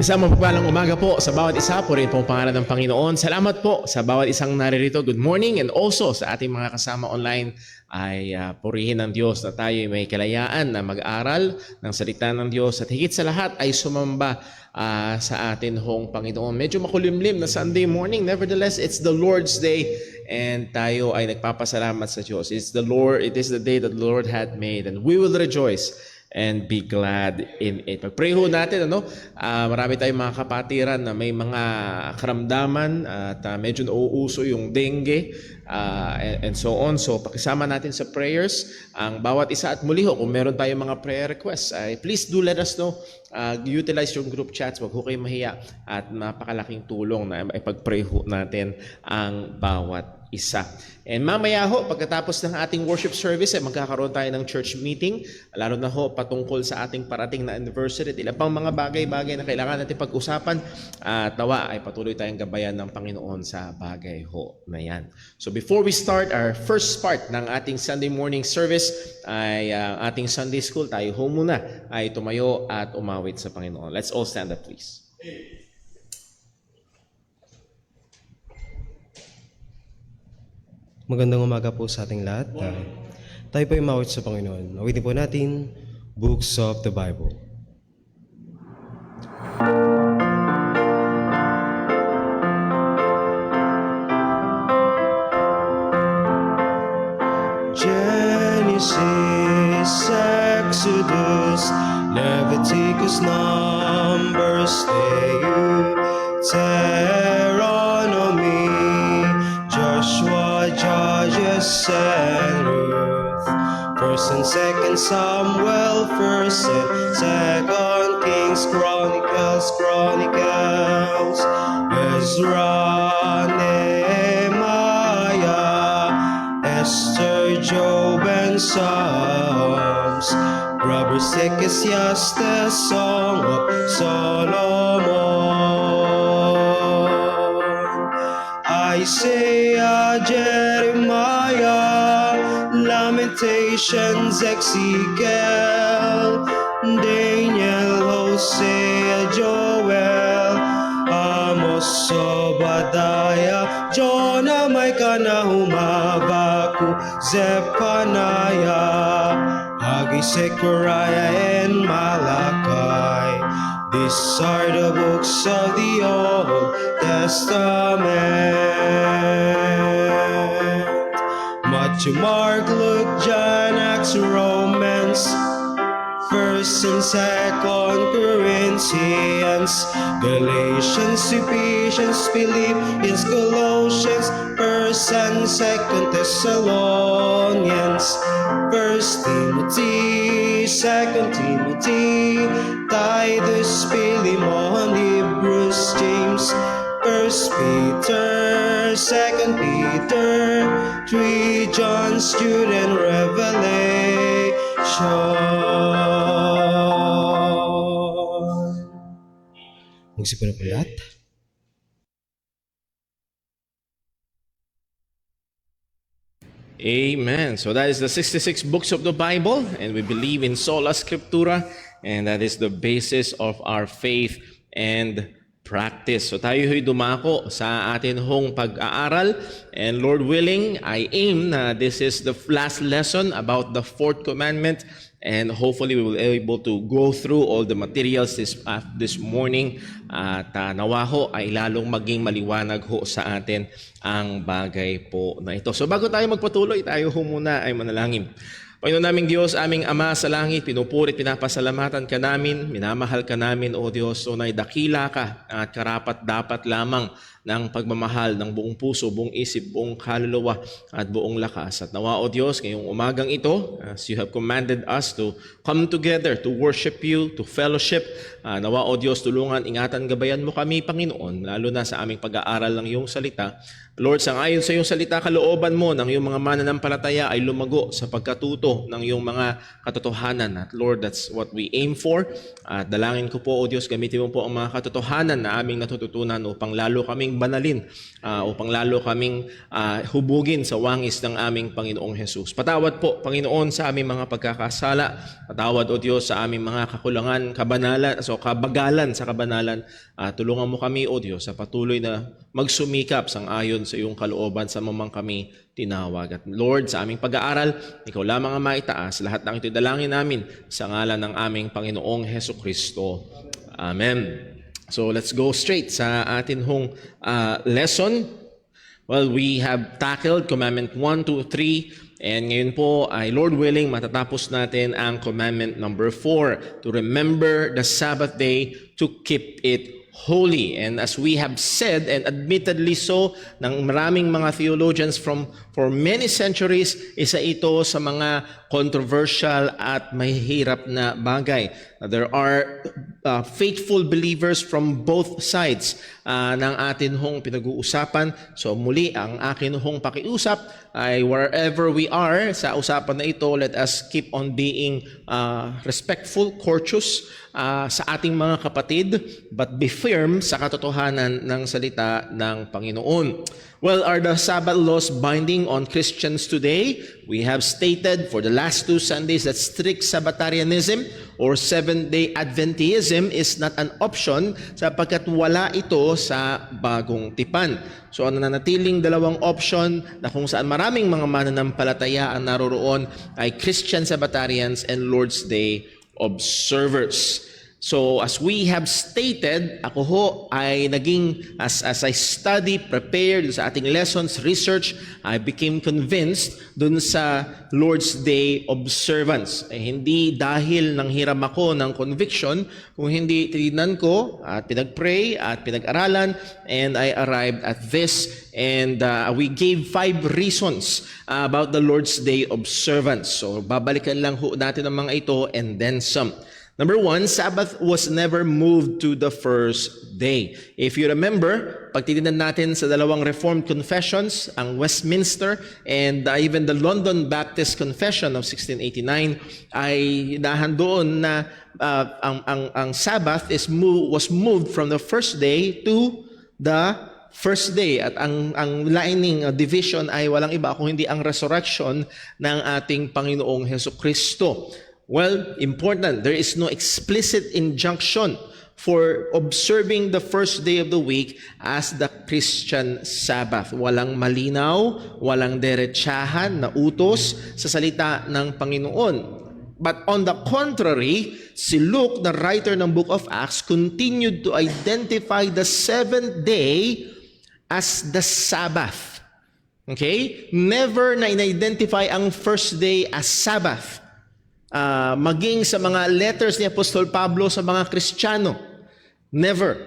Isang mapagpalang umaga po sa bawat isa. Purihin po ang pangalan ng Panginoon. Salamat po sa bawat isang naririto. Good morning. And also sa ating mga kasama online ay purihin ng Diyos na tayo may kalayaan na mag-aral ng salita ng Diyos. At higit sa lahat ay sumamba sa atin hong Panginoon. Medyo makulimlim na Sunday morning. Nevertheless, it's the Lord's Day. And tayo ay nagpapasalamat sa Diyos. It is the day that the Lord had made. And we will rejoice and be glad in it. Pag-pray ho natin, marami tayong mga kapatiran na may mga karamdaman at medyo nauuso yung dengue and so on. So, pakisama natin sa prayers ang bawat isa. At muli ho, kung meron tayong mga prayer requests, please do let us know. Utilize yung group chats. Wag ho kayo mahiya. At napakalaking tulong na ipag-pray ho natin ang bawat isa. And mamaya ho, pagkatapos ng ating worship service, magkakaroon tayo ng church meeting, lalo na ho patungkol sa ating parating na anniversary at ilan pang mga bagay-bagay na kailangan natin pag-usapan at nawa ay patuloy tayong gabayan ng Panginoon sa bagay ho na yan. So before we start our first part ng ating Sunday morning service, ay ating Sunday school, tayo ho muna ay tumayo at umawit sa Panginoon. Let's all stand up, please. Magandang umaga po sa ating lahat. Tayo po ay umawit sa Panginoon. Awitin po natin, Books of the Bible. Genesis, Exodus, Leviticus, Numbers, Deuteronomy, Joshua, Judges, and Ruth, 1st and 2nd Samuel, 1st and 2nd Kings, Chronicles, Ezra, Nehemiah, Esther, Job, and Psalms, Proverbs, Ecclesiastes, Song of Solomon, Isaiah, Jeremiah, Lamentations, Ezekiel, Daniel, Hosea, Joel, Amos, Obadiah, Jonah, Micah, Nahum, Habakkuk, Zephaniah, Haggai, Zechariah, and Malachi. These are the books of the Old Testament. Matthew, Mark, Luke, John, Acts, Romans, 1st and 2nd Corinthians, Galatians, Ephesians, Philippians, Colossians, 1st and 2nd Thessalonians, 1st Timothy, 2nd Timothy, Titus, Philemon, Hebrews, James, 1st Peter, 2nd Peter, 3 John, Jude, and Revelation. Magsipo na po lahat. Amen. So that is the 66 books of the Bible, and we believe in sola scriptura, and that is the basis of our faith and practice. So tayo ho'y dumako sa atin hong pag-aaral, and Lord willing, I aim na this is the last lesson about the fourth commandment, and hopefully we will be able to go through all the materials this morning at nawa ho ay lalong maging maliwanag ho sa atin ang bagay po na ito. So bago tayo magpatuloy, tayo ho muna ay manalangin. Panginoon naming Diyos, aming Ama sa langit, pinupurit, pinapasalamatan ka namin, minamahal ka namin, O Diyos, o dakila ka at karapat dapat lamang ng pagmamahal ng buong puso, buong isip, buong kaluluwa at buong lakas. At nawa, O Diyos, ngayong umagang ito, as you have commanded us to come together, to worship you, to fellowship, nawa, O Diyos, tulungan, ingatan, gabayan mo kami, Panginoon, lalo na sa aming pag-aaral ng iyong salita. Lord, sangayon sa iyong salita, kalooban mo ng iyong mga mananampalataya ay lumago sa pagkatuto ng iyong mga katotohanan. At Lord, that's what we aim for. At dalangin ko po, O Diyos, gamitin mo po ang mga katotohanan na aming natututunan upang lalo kaming kaming banalin, upang lalo kaming hubugin sa wangis ng aming Panginoong Hesus. Patawad po, Panginoon, sa aming mga pagkakasala. Patawad, O Diyos, sa aming mga kakulangan, kabagalan sa kabanalan. Tulungan mo kami, O Diyos, sa patuloy na magsumikap sang-ayon sa iyong kalooban sa mamang kami tinawag. At Lord, sa aming pag-aaral, Ikaw lamang ang maitaas. Lahat ng ito'y dalangin namin sa ngalan ng aming Panginoong Hesukristo. Amen. So let's go straight sa atin hong lesson. Well, we have tackled Commandment 1, 2, 3. And ngayon po ay Lord willing matatapos natin ang Commandment number 4. To remember the Sabbath day, to keep it holy. And as we have said, and admittedly so, ng maraming mga theologians for many centuries, isa ito sa mga controversial at mahihirap na bagay. There are faithful believers from both sides ng atin hong pinag-uusapan. So muli, ang akin hong pakiusap ay wherever we are sa usapan na ito, let us keep on being respectful, courteous sa ating mga kapatid, but be firm sa katotohanan ng salita ng Panginoon. Well, are the Sabbath laws binding on Christians today? We have stated for the last 2 Sundays that strict Sabbatarianism or Seventh-day Adventism is not an option sapagkat wala ito sa bagong tipan. So ang nananatiling dalawang option na kung saan maraming mga mananampalataya ang naroroon ay Christian Sabbatarians and Lord's Day observers. So as we have stated, ako ho ay naging, as I study, prepared sa ating lessons, research, I became convinced dun sa Lord's Day observance. Hindi dahil nanghiram ako ng conviction, kung hindi tinignan ko at pinag-pray at pinag-aralan, and I arrived at this. And we gave 5 reasons about the Lord's Day observance. So babalikan lang ho natin ang mga ito and then some. Number 1, Sabbath was never moved to the first day. If you remember, pag titignan natin sa dalawang Reformed confessions, ang Westminster and even the London Baptist Confession of 1689, ay nahandoon na ang Sabbath was moved from the first day to the first day. At ang lining division ay walang iba kung hindi ang resurrection ng ating Panginoong Hesukristo. Well, important. There is no explicit injunction for observing the first day of the week as the Christian Sabbath. Walang malinaw, walang derechahan na utos sa salita ng Panginoon. But on the contrary, si Luke, the writer ng Book of Acts, continued to identify the 7th day as the Sabbath. Okay? Never na in-identify ang first day as Sabbath. Maging sa mga letters ni Apostol Pablo sa mga Kristiyano, never.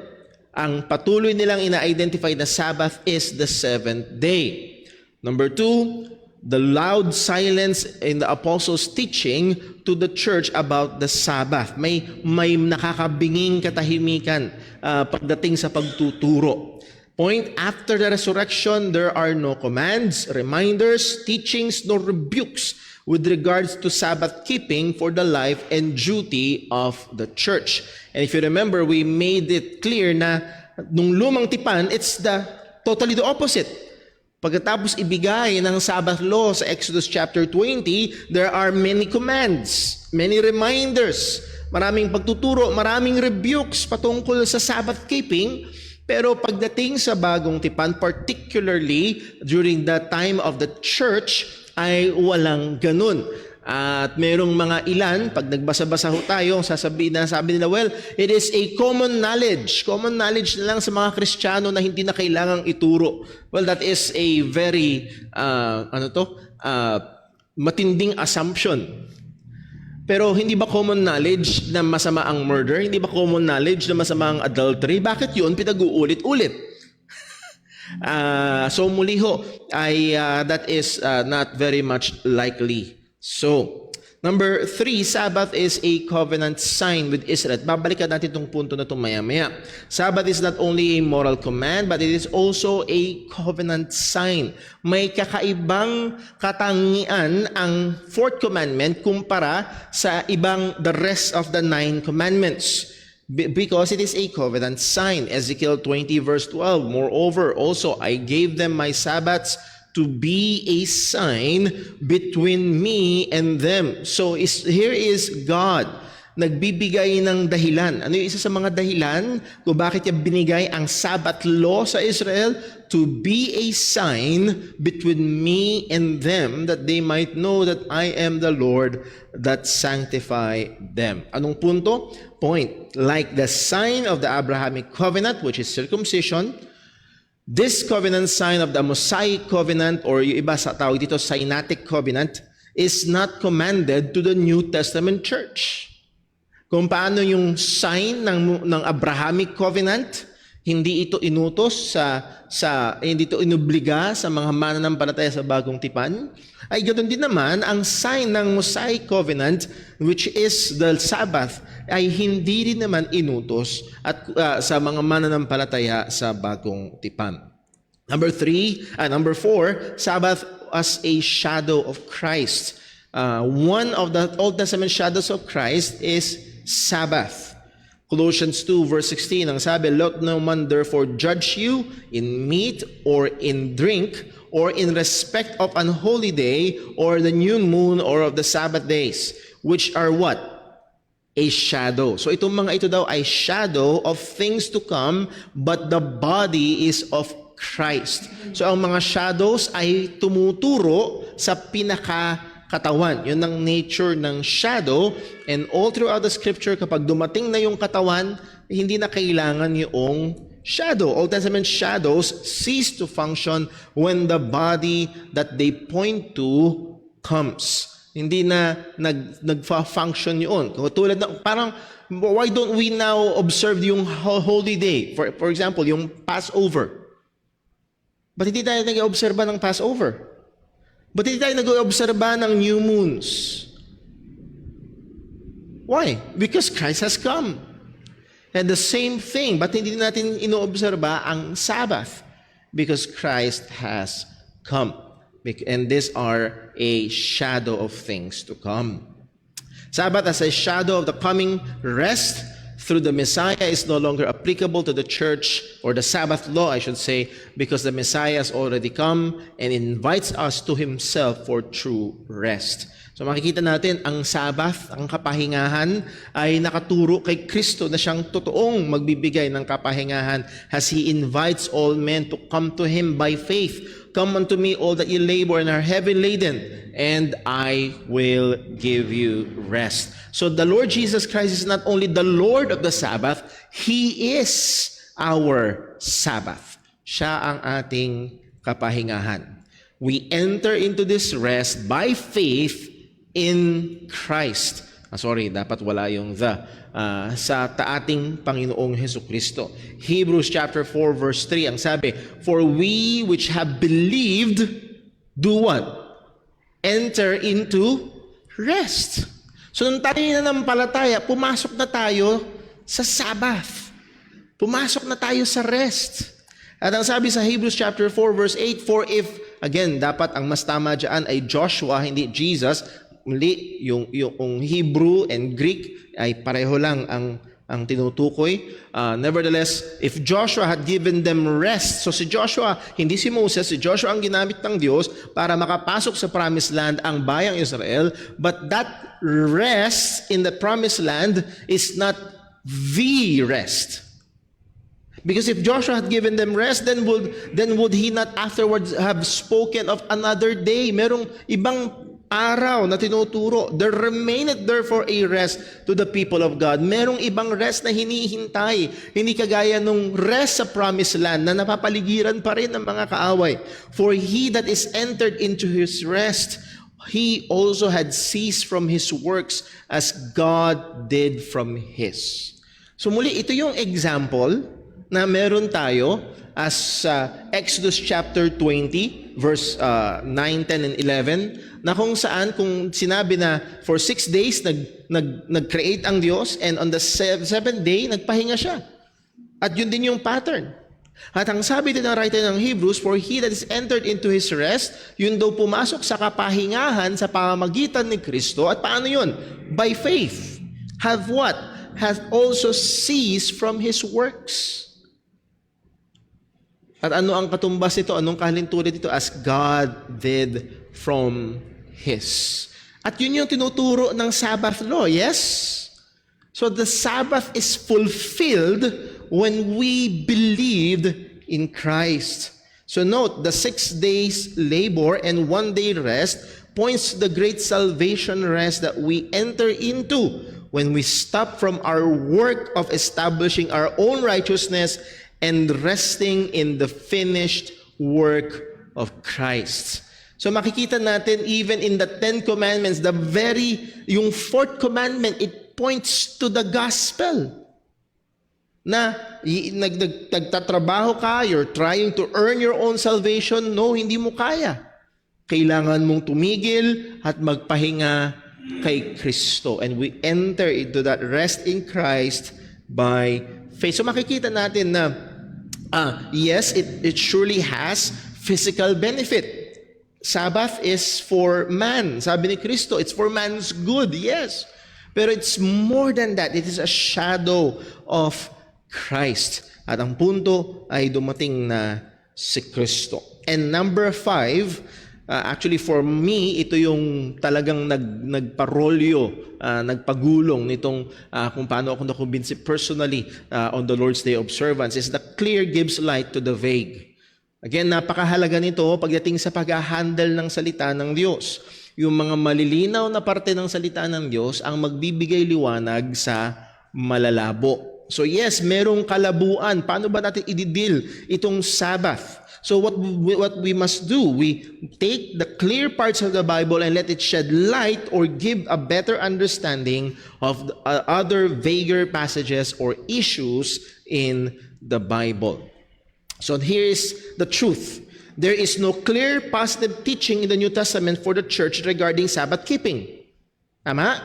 Ang patuloy nilang ina-identify na Sabbath is the 7th day. Number 2, the loud silence in the apostles' teaching to the church about the Sabbath. May nakakabinging katahimikan pagdating sa pagtuturo. Point, after the resurrection, there are no commands, reminders, teachings, nor rebukes with regards to Sabbath keeping for the life and duty of the church. And if you remember, we made it clear na nung lumang tipan, it's totally the opposite. Pagkatapos ibigay ng Sabbath law sa Exodus chapter 20, there are many commands, many reminders, maraming pagtuturo, maraming rebukes patungkol sa Sabbath keeping. Pero pagdating sa bagong tipan, particularly during the time of the church, ay walang ganun. At merong mga ilan, pag nagbasa-basa ho tayo, sabi nila, well, it is a common knowledge. Common knowledge na lang sa mga Kristiyano na hindi na kailangang ituro. Well, that is a very, matinding assumption. Pero hindi ba common knowledge na masama ang murder? Hindi ba common knowledge na masama ang adultery? Bakit yun pinag-uulit-ulit? So muli ho, that is not very much likely. So, number 3, Sabbath is a covenant sign with Israel. Babalikan natin itong punto na itong maya-maya. Sabbath is not only a moral command, but it is also a covenant sign. May kakaibang katangian ang 4th commandment kumpara sa the rest of the 9 commandments. because it is a covenant sign. Ezekiel 20 verse 12, moreover, also I gave them my Sabbaths to be a sign between me and them. So here is God nagbibigay ng dahilan. Ano yung isa sa mga dahilan kung bakit niya binigay ang Sabbath law sa Israel? To be a sign between me and them, that they might know that I am the Lord that sanctify them. Anong punto? Point. Like the sign of the Abrahamic covenant, which is circumcision, this covenant sign of the Mosaic covenant, or yung iba sa tawag dito, Sinaitic covenant, is not commanded to the New Testament church. Kung paano yung sign ng Abrahamic covenant, hindi ito inutos hindi ito inobliga sa mga mananampalataya sa bagong tipan, ay ganoon din naman ang sign ng Mosaic covenant, which is the Sabbath, ay hindi din naman inutos at sa mga mananampalataya sa bagong tipan. Number 4, Sabbath as a shadow of Christ. One of the Old Testament shadows of Christ is Sabbath. Colossians 2 verse 16, ang sabi, let no man therefore judge you in meat or in drink or in respect of an holy day or the new moon or of the Sabbath days, which are what? A shadow. So itong mga ito daw ay shadow of things to come, but the body is of Christ. So ang mga shadows ay tumuturo sa katawan. Yun ang nature ng shadow. And all throughout the scripture, kapag dumating na yung katawan, hindi na kailangan yung shadow. Old Testament shadows cease to function when the body that they point to comes. Hindi na nagfa-function yun. Tulad na, parang, why don't we now observe yung holy day? For example, yung Passover. Ba't hindi tayo nag-obserba ng Passover? Ba't hindi tayo nag-obserba ng new moons? Why? Because Christ has come. And the same thing, ba't hindi natin ino-obserba ang Sabbath? Because Christ has come. And these are a shadow of things to come. Sabbath as a shadow of the coming rest through the Messiah is no longer applicable to the church, or the Sabbath law, I should say, because the Messiah has already come and invites us to Himself for true rest. So makikita natin, ang Sabbath, ang kapahingahan, ay nakaturo kay Kristo na siyang totoong magbibigay ng kapahingahan as He invites all men to come to Him by faith. Come unto me, all that ye labor and are heavy laden, and I will give you rest. So the Lord Jesus Christ is not only the Lord of the Sabbath, He is our Sabbath. Siya ang ating kapahingahan. We enter into this rest by faith in Christ. Dapat wala yung sa ating Panginoong Hesukristo. Hebrews chapter 4 verse 3, ang sabi, for we which have believed, do what? Enter into rest. So nung tayo nananampalataya, pumasok na tayo sa Sabbath. Pumasok na tayo sa rest. At ang sabi sa Hebrews chapter 4 verse 8, for if, again, dapat ang mas tama dyan ay Joshua, hindi Jesus. Muli, yung Hebrew and Greek ay pareho lang ang tinutukoy. Nevertheless, if Joshua had given them rest, so si Joshua, hindi si Moses, si Joshua ang ginamit ng Diyos para makapasok sa promised land ang bayang Israel, but that rest in the promised land is not the rest. Because if Joshua had given them rest, then would he not afterwards have spoken of another day? Merong ibang araw na tinuturo. There remaineth therefore a rest to the people of God. Merong ibang rest na hinihintay. Hindi kagaya nung rest sa promised land na napapaligiran pa rin ng mga kaaway. For he that is entered into his rest, he also had ceased from his works as God did from his. So muli, ito yung example na meron tayo as Exodus chapter 20 verse 9, 10, and 11, na kung saan kung sinabi na for 6 days nag-create ang Diyos, and on the 7th day nagpahinga siya. At yun din yung pattern. At ang sabi din ng writer ng Hebrews, for he that is entered into his rest, yun daw pumasok sa kapahingahan sa pamamagitan ni Kristo. At paano yun? By faith. Have what? hath also ceased from his works. At ano ang katumbas nito? Anong kahalintunan dito? As God did from his. At yun yung tinuturo ng Sabbath law, yes? So the Sabbath is fulfilled when we believed in Christ. So note, the 6 days labor and 1 day rest points to the great salvation rest that we enter into when we stop from our work of establishing our own righteousness and resting in the finished work of Christ. So makikita natin even in the 10 commandments, yung 4th commandment, it points to the gospel. Na nagtatrabaho ka, you're trying to earn your own salvation, no, hindi mo kaya. Kailangan mong tumigil at magpahinga kay Kristo. And we enter into that rest in Christ by faith. So makikita natin na, yes, it surely has physical benefit. Sabbath is for man. Sabi ni Kristo, it's for man's good, yes. Pero it's more than that. It is a shadow of Christ. At ang punto ay dumating na si Kristo. And number 5, actually for me, ito yung talagang nagparolyo, nagpagulong nitong kung paano ako nakumbinsi personally on the Lord's Day observance is the clear gives light to the vague. Again, napakahalaga nito pagdating sa pag-handle ng salita ng Diyos. Yung mga malilinaw na parte ng salita ng Diyos ang magbibigay liwanag sa malalabo. So yes, merong kalabuan. Paano ba natin i-deal itong Sabbath? So what we must do, we take the clear parts of the Bible and let it shed light or give a better understanding of the other vaguer passages or issues in the Bible. So here is the truth. There is no clear positive teaching in the New Testament for the church regarding Sabbath keeping. Tama?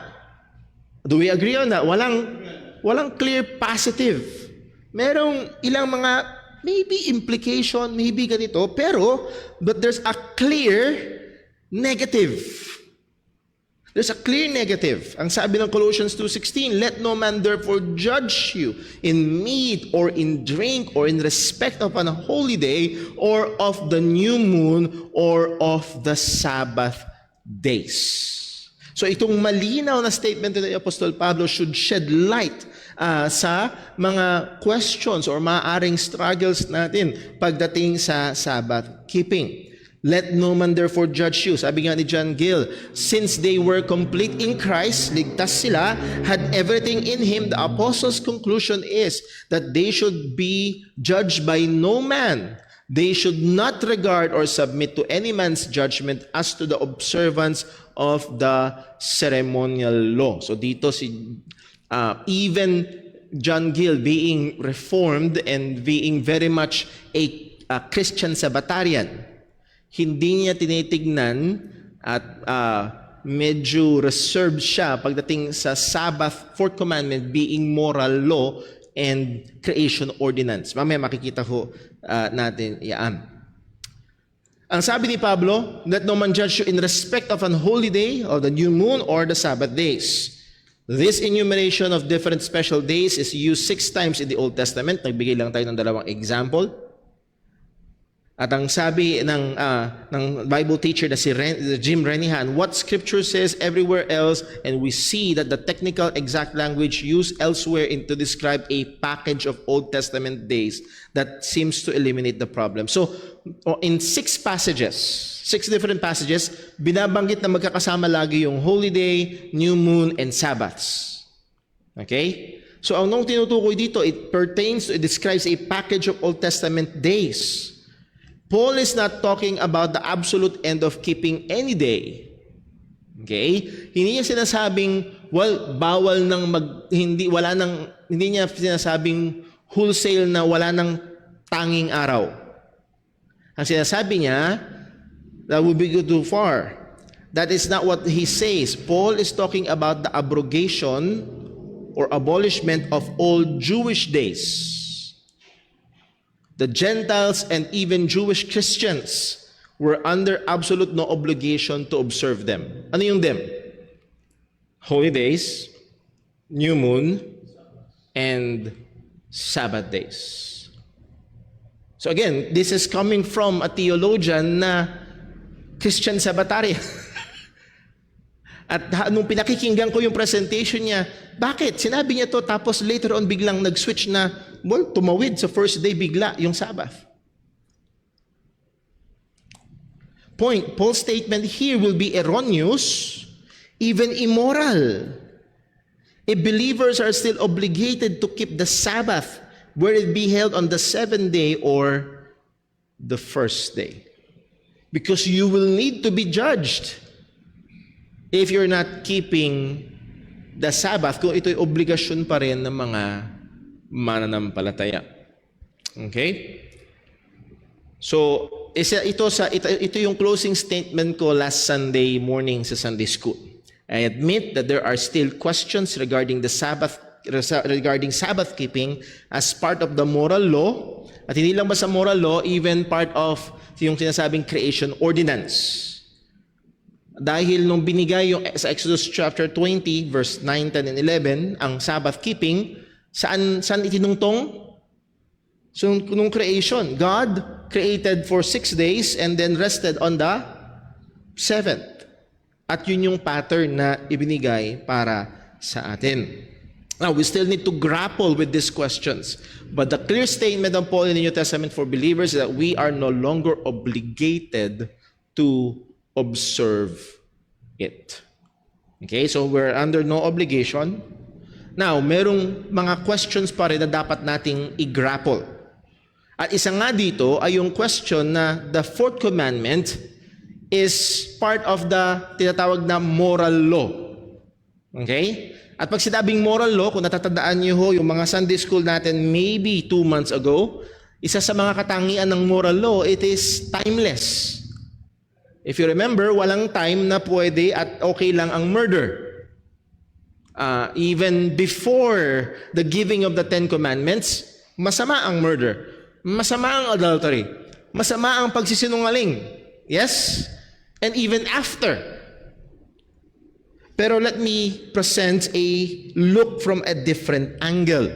Do we agree on that? Walang clear positive. Merong ilang mga maybe implication, maybe ganito, but there's a clear negative. There's a clear negative. Ang sabi ng Colossians 2:16, let no man therefore judge you in meat or in drink or in respect of an holy day or of the new moon or of the Sabbath days. So itong malinaw na statement ni Apostol Pablo should shed light sa mga questions or maaaring struggles natin pagdating sa Sabbath keeping. Let no man therefore judge you. Sabi nga ni John Gill, since they were complete in Christ, ligtas sila, had everything in Him, the apostles' conclusion is that they should be judged by no man. They should not regard or submit to any man's judgment as to the observance of the ceremonial law. So dito even John Gill being reformed and being very much a Christian Sabbatarian, hindi niya tinitignan at medyo reserved siya pagdating sa Sabbath, 4th commandment being moral law and creation ordinance. Mamaya makikita ho natin yan. Ang sabi ni Pablo, let no man judge you in respect of an holy day, or the new moon, or the Sabbath days. This enumeration of different special days is used 6 times in the Old Testament. Nagbigay lang tayo ng 2 example. At ang sabi ng Bible teacher na si Jim Renihan, what Scripture says everywhere else, and we see that the technical exact language used elsewhere to describe a package of Old Testament days that seems to eliminate the problem. So, in 6 different passages, binabanggit na magkakasama lagi yung holy day, new moon, and Sabbaths. Okay? So, ang nung tinutukoy dito, it describes a package of Old Testament days. Paul is not talking about the absolute end of keeping any day. Okay? Hindi niya sinasabing, bawal nang hindi niya sinasabing wholesale na wala nang tanging araw. Ang sinasabi niya, that would be go too far. That is not what he says. Paul is talking about the abrogation or abolishment of all Jewish days. The Gentiles and even Jewish Christians were under absolute no obligation to observe them. Ano yung them? Holy days, new moon, and Sabbath days. So again, this is coming from a theologian na Christian Sabbatarian. At nung pinakikinggan ko yung presentation niya, bakit? Sinabi niya to tapos later on biglang nag-switch na, well, tumawid sa first day bigla yung Sabbath. Point, Paul's statement here will be erroneous, even immoral. If believers are still obligated to keep the Sabbath, whether it be held on the 7th day or the first day. Because you will need to be judged if you're not keeping the Sabbath, kung ito'y obligasyon pa rin ng mga mananampalataya. Okay? So, ito yung closing statement ko last Sunday morning sa Sunday School. I admit that there are still questions regarding the Sabbath, regarding Sabbath keeping as part of the moral law. At hindi lang ba sa moral law, even part of yung sinasabing creation ordinance. Dahil nung binigay yung sa Exodus chapter 20, verse 9, 10, and 11, ang Sabbath keeping, saan itinungtong? So, nung creation, God created for 6 days and then rested on the 7th. At yun yung pattern na ibinigay para sa atin. Now, we still need to grapple with these questions. But the clear statement of Paul in the New Testament for believers is that we are no longer obligated to observe it. Okay, so we're under no obligation. Now, merong mga questions pa rin na dapat nating i-grapple. At isa nga dito ay yung question na the fourth commandment is part of the tinatawag na moral law. Okay? At pag sinabing moral law, kung natatandaan niyo ho yung mga Sunday school natin maybe 2 months ago, isa sa mga katangian ng moral law, it is timeless. If you remember, walang time na pwede at okay lang ang murder. Even before the giving of the 10 commandments, masama ang murder. Masama ang adultery. Masama ang pagsisinungaling. Yes? And even after. Pero let me present a look from a different angle.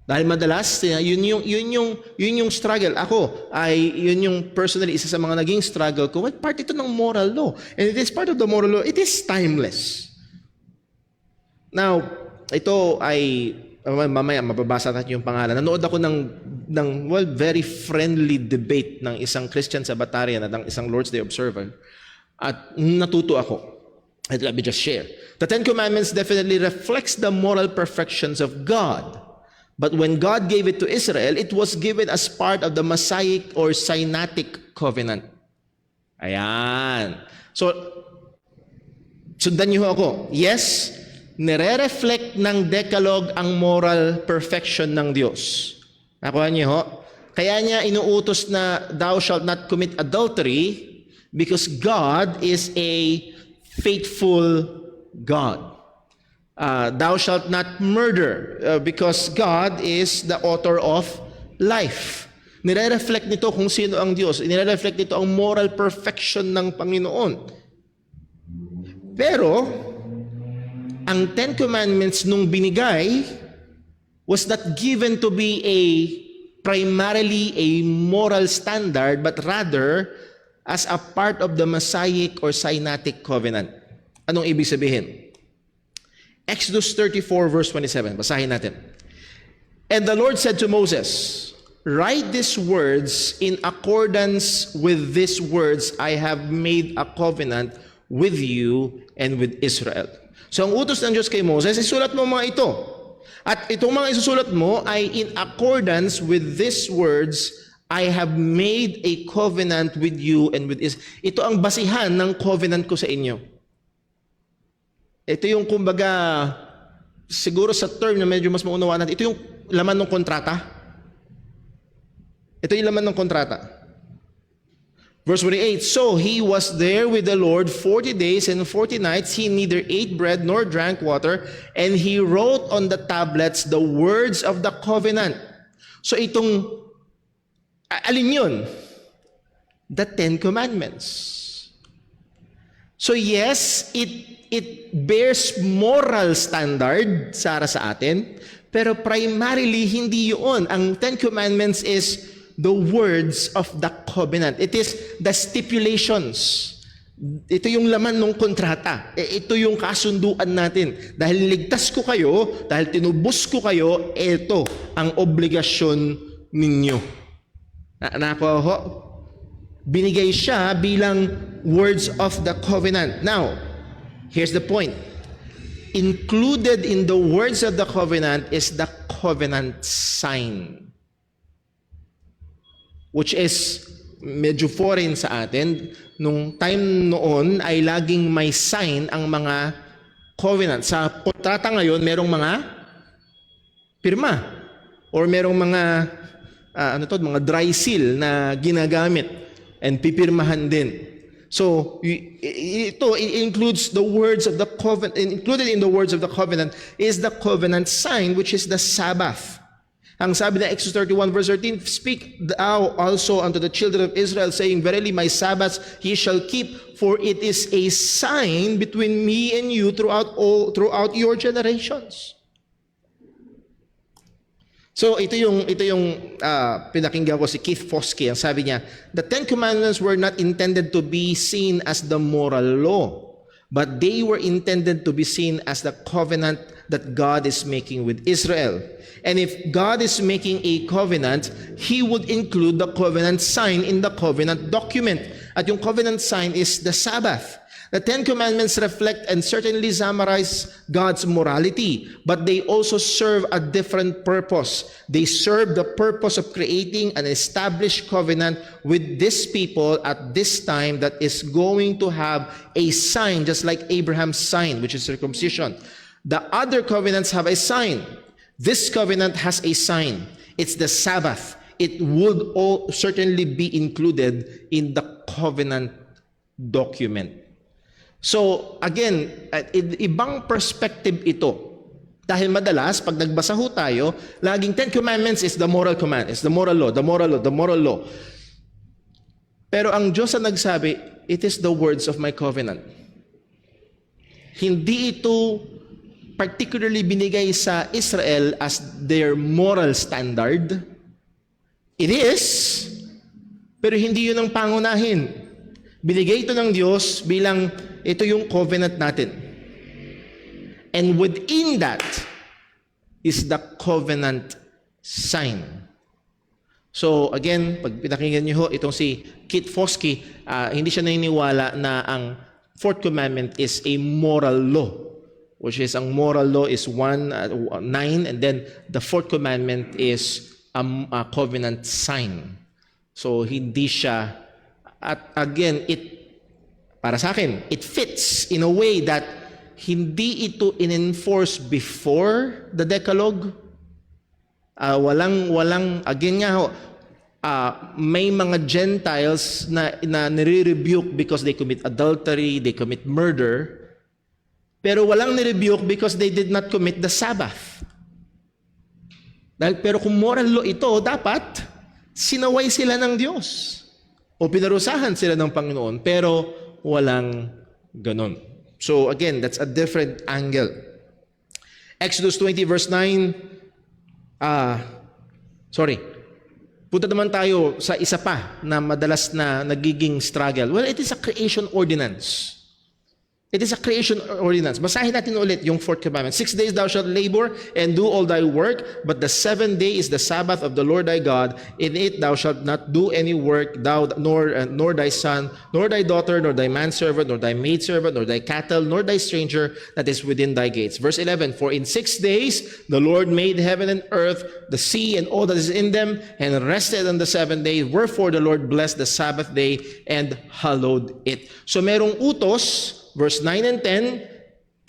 Dahil madalas, yun yung struggle. Ako, yun yung personally, isa sa mga naging struggle ko. Well, part ito ng moral law. And it is part of the moral law. It is timeless. Now, ito ay, mamaya mababasa natin yung pangalan. Nanood ako ng very friendly debate ng isang Christian Sabbatarian at ng isang Lord's Day observer. At natuto ako. And let me just share. The 10 Commandments definitely reflects the moral perfections of God. But when God gave it to Israel, it was given as part of the Messianic or Sinaitic covenant. Ayan. So, sundan niyo ako. Yes, nire-reflect ng Decalogue ang moral perfection ng Diyos. Nakuha niyo ho? Kaya niya inuutos na thou shalt not commit adultery because God is a faithful God. Thou shalt not murder because God is the author of life. Nire-reflect nito kung sino ang Diyos. Nire-reflect nito ang moral perfection ng Panginoon. Pero, ang 10 Commandments nung binigay was not given to be primarily a moral standard, but rather as a part of the Messianic or Sinaitic covenant. Anong ibig sabihin? Exodus 34 verse 27. Basahin natin. And the Lord said to Moses, write these words in accordance with these words I have made a covenant with you and with Israel. So ang utos ng Diyos kay Moses, isulat mo mga ito. At itong mga isusulat mo ay in accordance with these words I have made a covenant with you and with Israel. Ito ang basihan ng covenant ko sa inyo. Ito yung kumbaga, siguro sa term na medyo mas maunawaan natin, ito yung laman ng kontrata. Ito yung laman ng kontrata. Verse 28, so he was there with the Lord 40 days and 40 nights. He neither ate bread nor drank water. And he wrote on the tablets the words of the covenant. So itong, alin yun? The 10 Commandments. So yes, it bears moral standard sa atin, pero primarily hindi yun. Ang Ten Commandments is the words of the covenant. It is the stipulations. Ito yung laman ng kontrata. Ito yung kasunduan natin. Dahil niligtas ko kayo, dahil tinubos ko kayo, ito ang obligasyon ninyo. Ho? Binigay siya bilang words of the covenant. Now, here's the point. Included in the words of the covenant is the covenant sign, which is medyo foreign sa atin. Nung time noon ay laging may sign ang mga covenant. Sa kontrata ngayon, merong mga pirma or merong mga mga dry seal na ginagamit and pipirmahan din. So it includes the words of the covenant. Included in the words of the covenant is the covenant sign, which is the Sabbath. Ang sabi na Exodus 31 verse 13, "Speak thou also unto the children of Israel, saying, Verily my Sabbaths ye shall keep, for it is a sign between me and you throughout your generations." So ito yung pinakinggan ko si Keith Foskey. Ang sabi niya, "The Ten Commandments were not intended to be seen as the moral law, but they were intended to be seen as the covenant that God is making with Israel. And if God is making a covenant, He would include the covenant sign in the covenant document. At yung covenant sign is the Sabbath. The Ten Commandments reflect and certainly summarize God's morality, but they also serve a different purpose. They serve the purpose of creating an established covenant with this people at this time that is going to have a sign, just like Abraham's sign, which is circumcision. The other covenants have a sign. This covenant has a sign. It's the Sabbath. It would certainly be included in the covenant document. So, again, ibang perspective ito. Dahil madalas, pag nagbasa ho tayo, laging Ten Commandments is the moral command. It's the moral law, the moral law, the moral law. Pero ang Diyos ang nagsabi, it is the words of my covenant. Hindi ito particularly binigay sa Israel as their moral standard. It is, pero hindi yun ang pangunahin. Binigay ito ng Diyos bilang ito yung covenant natin. And within that is the covenant sign. So again, pag pinakinggan niyo ho, itong si Keith Foskey, hindi siya naniniwala na ang fourth commandment is a moral law, which is ang moral law is 9, and then the fourth commandment is a covenant sign. So hindi siya, at again, para sa akin, it fits in a way that hindi ito in-enforce before the Decalogue. Again nga ho, may mga Gentiles na nire-rebuke because they commit adultery, they commit murder, pero walang nirebuke because they did not commit the Sabbath. Pero kung moral law ito, dapat sinaway sila ng Diyos o pinarusahan sila ng Panginoon, pero walang ganon. So again, that's a different angle. Exodus 20 verse 9, punta naman tayo sa isa pa na madalas na nagiging struggle. Well, it is a creation ordinance. It is a creation ordinance. Basahin natin ulit yung fourth commandment. 6 days thou shalt labor and do all thy work, but the 7th day is the Sabbath of the Lord thy God. In it thou shalt not do any work, thou nor thy son, nor thy daughter, nor thy manservant, nor thy maidservant, nor thy cattle, nor thy stranger that is within thy gates. Verse 11, For in 6 days the Lord made heaven and earth, the sea and all that is in them, and rested on the 7th day. Wherefore the Lord blessed the Sabbath day and hallowed it. So merong utos, verse 9 and 10,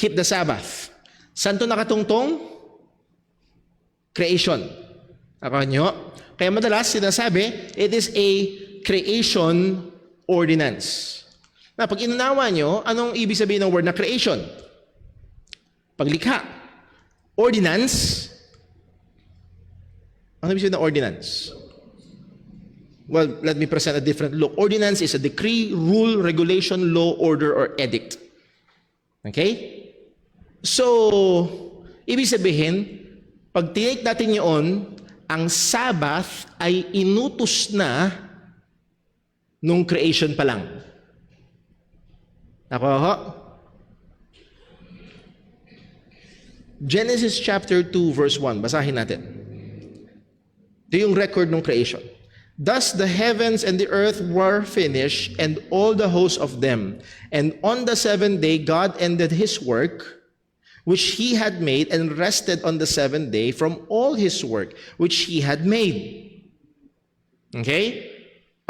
keep the Sabbath. Saan to nakatungtong? Creation. Ako nyo? Kaya madalas sinasabi, it is a creation ordinance. Na pag inunawa nyo, anong ibig sabihin ng word na creation? Paglikha. Ordinance. Ano ibig sabihin ng ordinance? Well, let me present a different look. Ordinance is a decree, rule, regulation, law, order, or edict. Okay? So, ibig sabihin, pag tinake natin yun, ang Sabbath ay inutos na nung creation pa lang. Ako ho? Genesis chapter 2 verse 1. Basahin natin. Ito yung record ng creation. Thus the heavens and the earth were finished, and all the hosts of them. And on the seventh day God ended his work, which he had made, and rested on the seventh day from all his work, which he had made. Okay?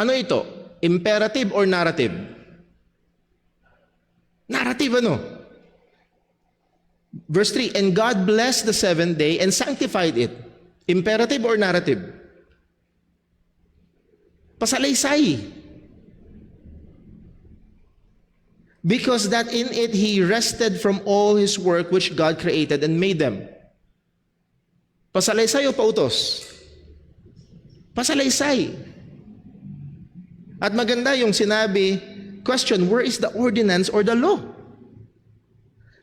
Ano ito? Imperative or narrative? Narrative ano? Verse 3, and God blessed the seventh day and sanctified it. Imperative or narrative? Pasalaysay. Because that in it he rested from all his work which God created and made them. Pasalaysay o pautos? Pasalaysay. At maganda yung sinabi, question, where is the ordinance or the law?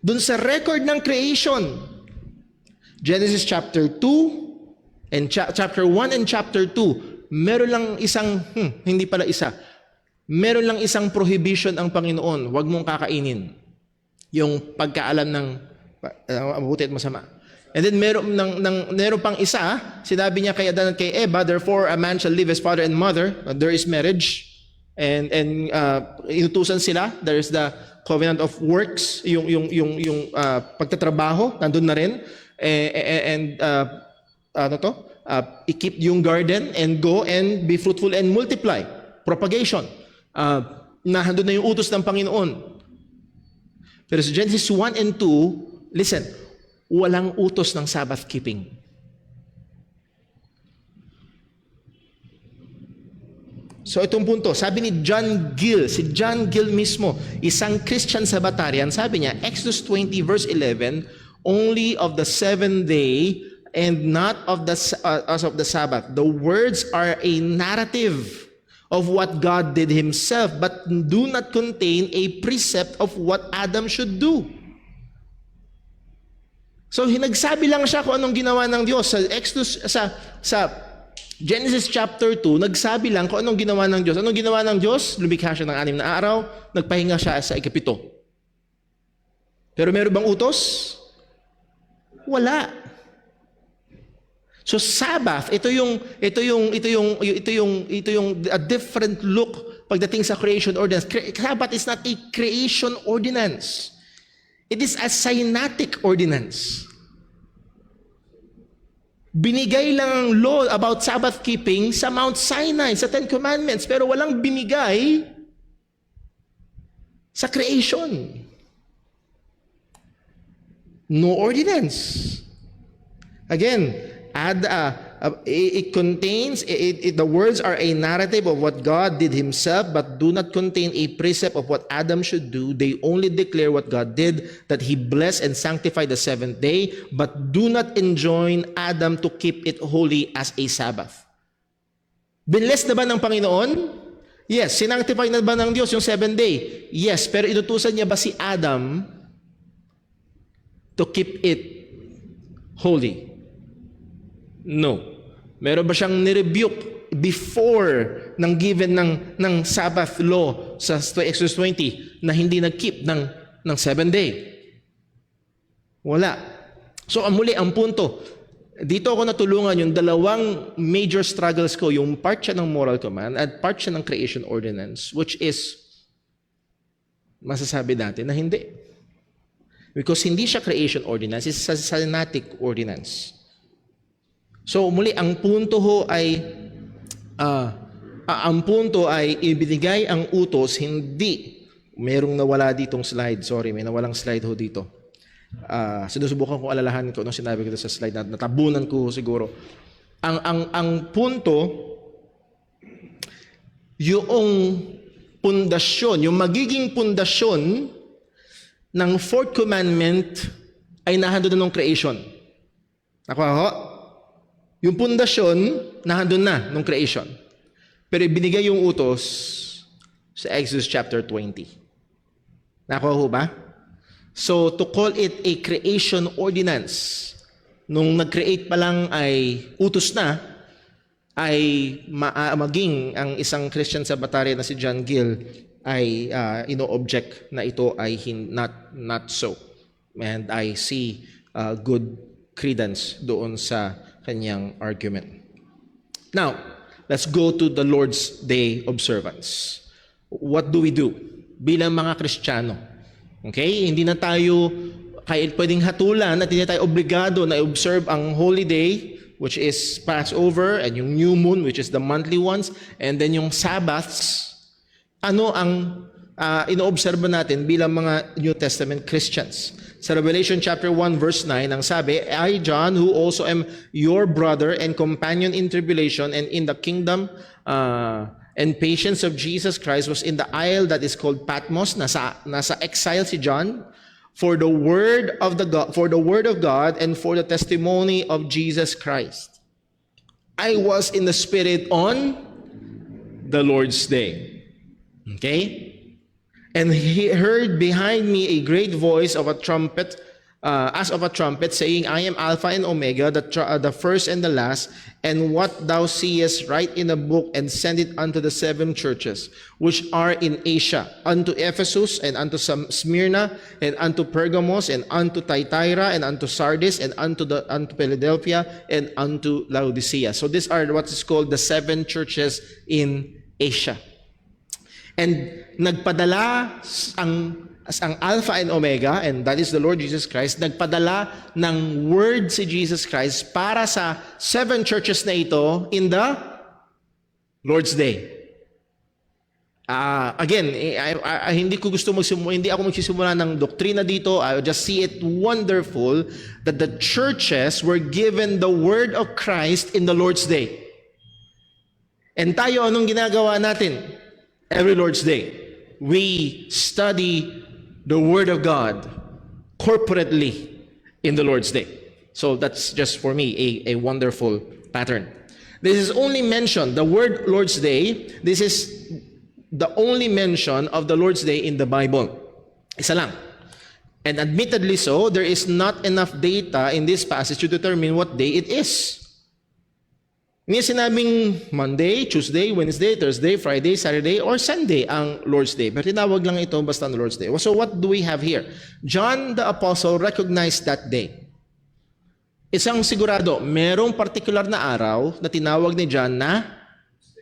Dun sa record ng creation. Genesis chapter 2 and chapter 1 and chapter 2. Meron lang isang, hindi pala isa. Meron lang isang prohibition ang Panginoon, huwag mong kakainin. Yung pagkaalam ng mabuti at masama. And then meron pang isa, sinabi niya kay Adan at kay Eva, therefore a man shall leave his father and mother, there is marriage, and inutusan sila, there is the covenant of works, yung pagtatrabaho, nandun na rin, and i-keep yung garden and go and be fruitful and multiply. Propagation. Nandun na yung utos ng Panginoon. Pero sa Genesis 1 and 2, listen, walang utos ng Sabbath keeping. So itong punto, sabi ni John Gill, si John Gill mismo, isang Christian Sabbatarian, sabi niya, Exodus 20 verse 11, only of the seventh day and not of the as of the Sabbath. The words are a narrative of what God did himself, but do not contain a precept of what Adam should do. So nagsabi lang siya kung anong ginawa ng Diyos sa Exodus, sa Genesis chapter 2, nagsabi lang kung anong ginawa ng Diyos. Anong ginawa ng Diyos? Lumikha siya ng 6 na araw, nagpahinga siya sa ikapito. Pero meron bang utos? Wala. So Sabbath, ito yung a different look pagdating sa creation ordinance. Sabbath is not a creation ordinance. It is a synaptic ordinance. Binigay lang ang law about Sabbath keeping sa Mount Sinai, sa Ten Commandments, pero walang binigay sa creation. No ordinance. Again, it contains, the words are a narrative of what God did himself, but do not contain a precept of what Adam should do. They only declare what God did, that he blessed and sanctified the seventh day, but do not enjoin Adam to keep it holy as a Sabbath. Binless na ba ng Panginoon? Yes. Sinanctify na ba ng Diyos yung seventh day? Yes. Pero inutusan niya ba si Adam to keep it holy? No. Meron ba siyang nirebuke before ng given ng Sabbath law sa Exodus 20 na hindi nag-keep ng 7 day? Wala. So muli ang punto, dito ako natulungan yung dalawang major struggles ko, yung part siya ng moral command at part siya ng creation ordinance, which is masasabi natin na hindi. Because hindi siya creation ordinance, it's a synaptic ordinance. So muli ang punto ho ay ibinigay ang utos, hindi merong nawala ditong slide. Sorry, may nawalang slide ho dito. Sinusubukan ko alalahan ko nung sinabi ko sa slide na natabunan ko siguro. Ang punto, yung pundasyon, yung magiging pundasyon ng fourth commandment ay nahandun na ng creation. Nakuha ho? Yung pundasyon, nahandun na nung creation. Pero binigay yung utos sa Exodus chapter 20. Nakuha ho ba? So, to call it a creation ordinance, nung nag-create pa lang ay utos na, ay maging ang isang Christian Sabbatarian na si John Gill ay ino-object na ito ay not so. And I see good credence doon sa kanyang argument. Now, let's go to the Lord's Day observance. What do we do bilang mga Kristiyano? Okay? Hindi na tayo pwedeng hatulan at hindi na tayo obligado na i-observe ang Holy Day, which is Passover, and yung New Moon, which is the monthly ones, and then yung Sabbaths. Ano ang ino-observe natin bilang mga New Testament Christians? Sa Revelation chapter 1 verse 9, ang sabi, I, John, who also am your brother and companion in tribulation and in the kingdom and patience of Jesus Christ, was in the isle that is called Patmos. Nasa exile si John for the word of God and for the testimony of Jesus Christ. I was in the Spirit on the Lord's Day. Okay? And he heard behind me a great voice of a trumpet, as of a trumpet, saying, I am Alpha and Omega, the first and the last. And what thou seest, write in a book and send it unto the 7 churches, which are in Asia, unto Ephesus, and unto Smyrna, and unto Pergamos, and unto Thyatira, and unto Sardis, and unto Philadelphia, and unto Laodicea. So these are what is called the 7 churches in Asia. And nagpadala ang Alpha and Omega, and that is the Lord Jesus Christ, nagpadala ng word si Jesus Christ para sa 7 churches na ito in the Lord's Day. Again, hindi ako magsisimula ng doktrina dito. I just see it wonderful that the churches were given the word of Christ in the Lord's Day. And tayo, anong ginagawa natin? Every Lord's Day, we study the Word of God corporately in the Lord's Day. So that's just for me a wonderful pattern. This is only mentioned, the word Lord's Day, this is the only mention of the Lord's Day in the Bible. Isa lang. And admittedly so, there is not enough data in this passage to determine what day it is. Hindi sinabing Monday, Tuesday, Wednesday, Thursday, Friday, Saturday, or Sunday ang Lord's Day. Pero tinawag lang ito basta ang Lord's Day. So what do we have here? John the Apostle recognized that day. Isang sigurado, merong particular na araw na tinawag ni John na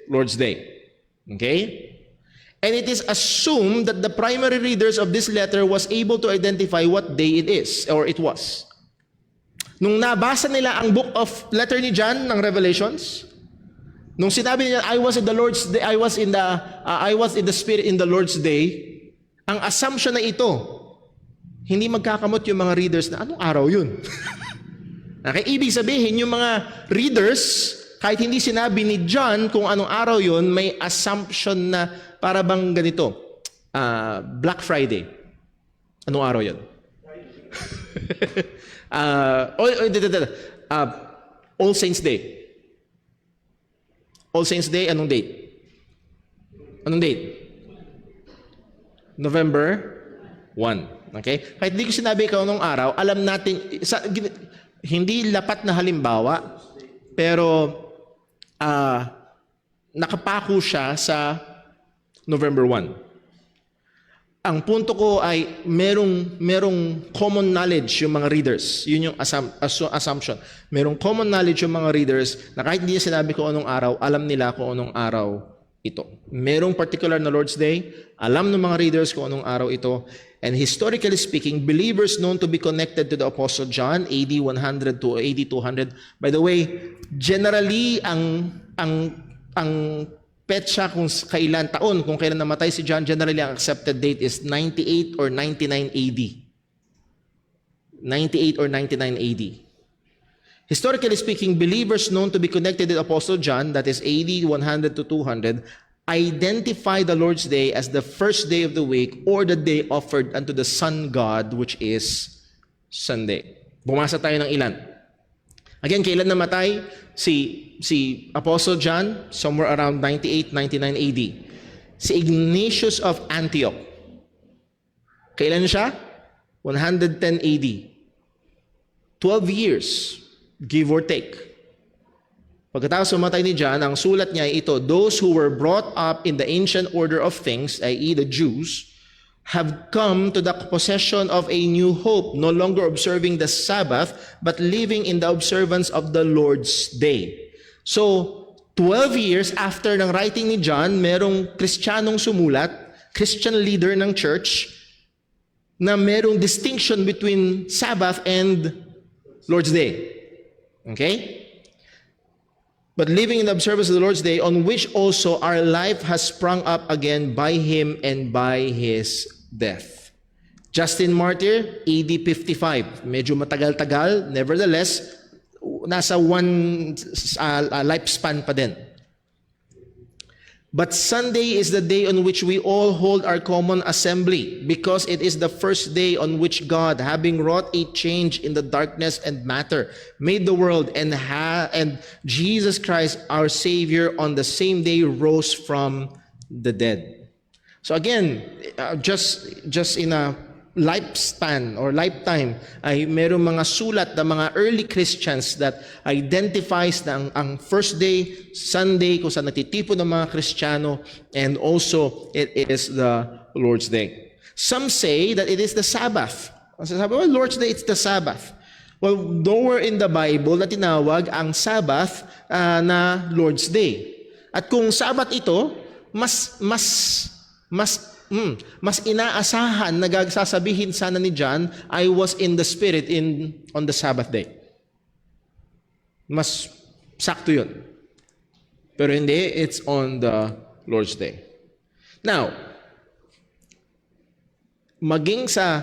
Lord's Day. Okay? And it is assumed that the primary readers of this letter was able to identify what day it is, or it was. Nung nabasa nila ang book of letter ni John ng Revelations, nung sinabi niya, I was in the Lord's Day, I was in the Spirit in the Lord's Day, ang assumption na ito, hindi magkakamot yung mga readers na anong araw yun. Okay, ibig sabihin yung mga readers, kahit hindi sinabi ni John kung anong araw yun, may assumption na para bang ganito, Black Friday. Anong araw yun? All Saints Day. All Saints Day, anong date? Anong date? November 1. Okay? Kahit hindi ko sinabi ikaw nung araw, alam natin, hindi lapat na halimbawa, pero nakapako siya sa November 1. Ang punto ko ay merong common knowledge yung mga readers. Yun yung assumption. Merong common knowledge yung mga readers na kahit hindi sinabi ko anong araw, alam nila kung anong araw ito. Merong particular na Lord's Day, alam ng mga readers kung anong araw ito. And historically speaking, believers known to be connected to the Apostle John, AD 100 to AD 200. By the way, generally, ang petsa kung kailan taon, kung kailan namatay si John, generally ang accepted date is 98 or 99 AD. 98 or 99 AD. Historically speaking, believers known to be connected to the Apostle John, that is AD 100 to 200, identify the Lord's Day as the first day of the week or the day offered unto the sun god, which is Sunday. Bumasa tayo ng ilan. Again, kailan namatay si Apostle John? Somewhere around 98-99 AD. Si Ignatius of Antioch. Kailan siya? 110 AD. 12 years, give or take. Pagkatapos mamatay ni John, ang sulat niya ay ito, those who were brought up in the ancient order of things, i.e. the Jews, have come to the possession of a new hope, no longer observing the Sabbath, but living in the observance of the Lord's Day. So, 12 years after ng writing ni John, merong Kristiyanong sumulat, Christian leader ng church, na merong distinction between Sabbath and Lord's Day. Okay? But living in the observance of the Lord's Day, on which also our life has sprung up again by Him and by His death. Justin Martyr, AD 55. Medyo matagal-tagal. Nevertheless, nasa one lifespan pa din. But Sunday is the day on which we all hold our common assembly, because it is the first day on which God, having wrought a change in the darkness and matter, made the world, and Jesus Christ, our Savior, on the same day rose from the dead. So again, just in a lifespan or lifetime, ay merong mga sulat ng mga early Christians that identifies na ang first day, Sunday, kung saan natitipon ng mga Kristiyano, and also it is the Lord's Day. Some say that it is the Sabbath. Sabi, well, Lord's Day, it's the Sabbath. Well, nowhere in the Bible na tinawag ang Sabbath na Lord's Day. At kung Sabbath ito, mas inaasahan na sasabihin sana ni John, I was in the Spirit on the Sabbath day. Mas sakto yun. Pero hindi, it's on the Lord's Day. Now, maging sa,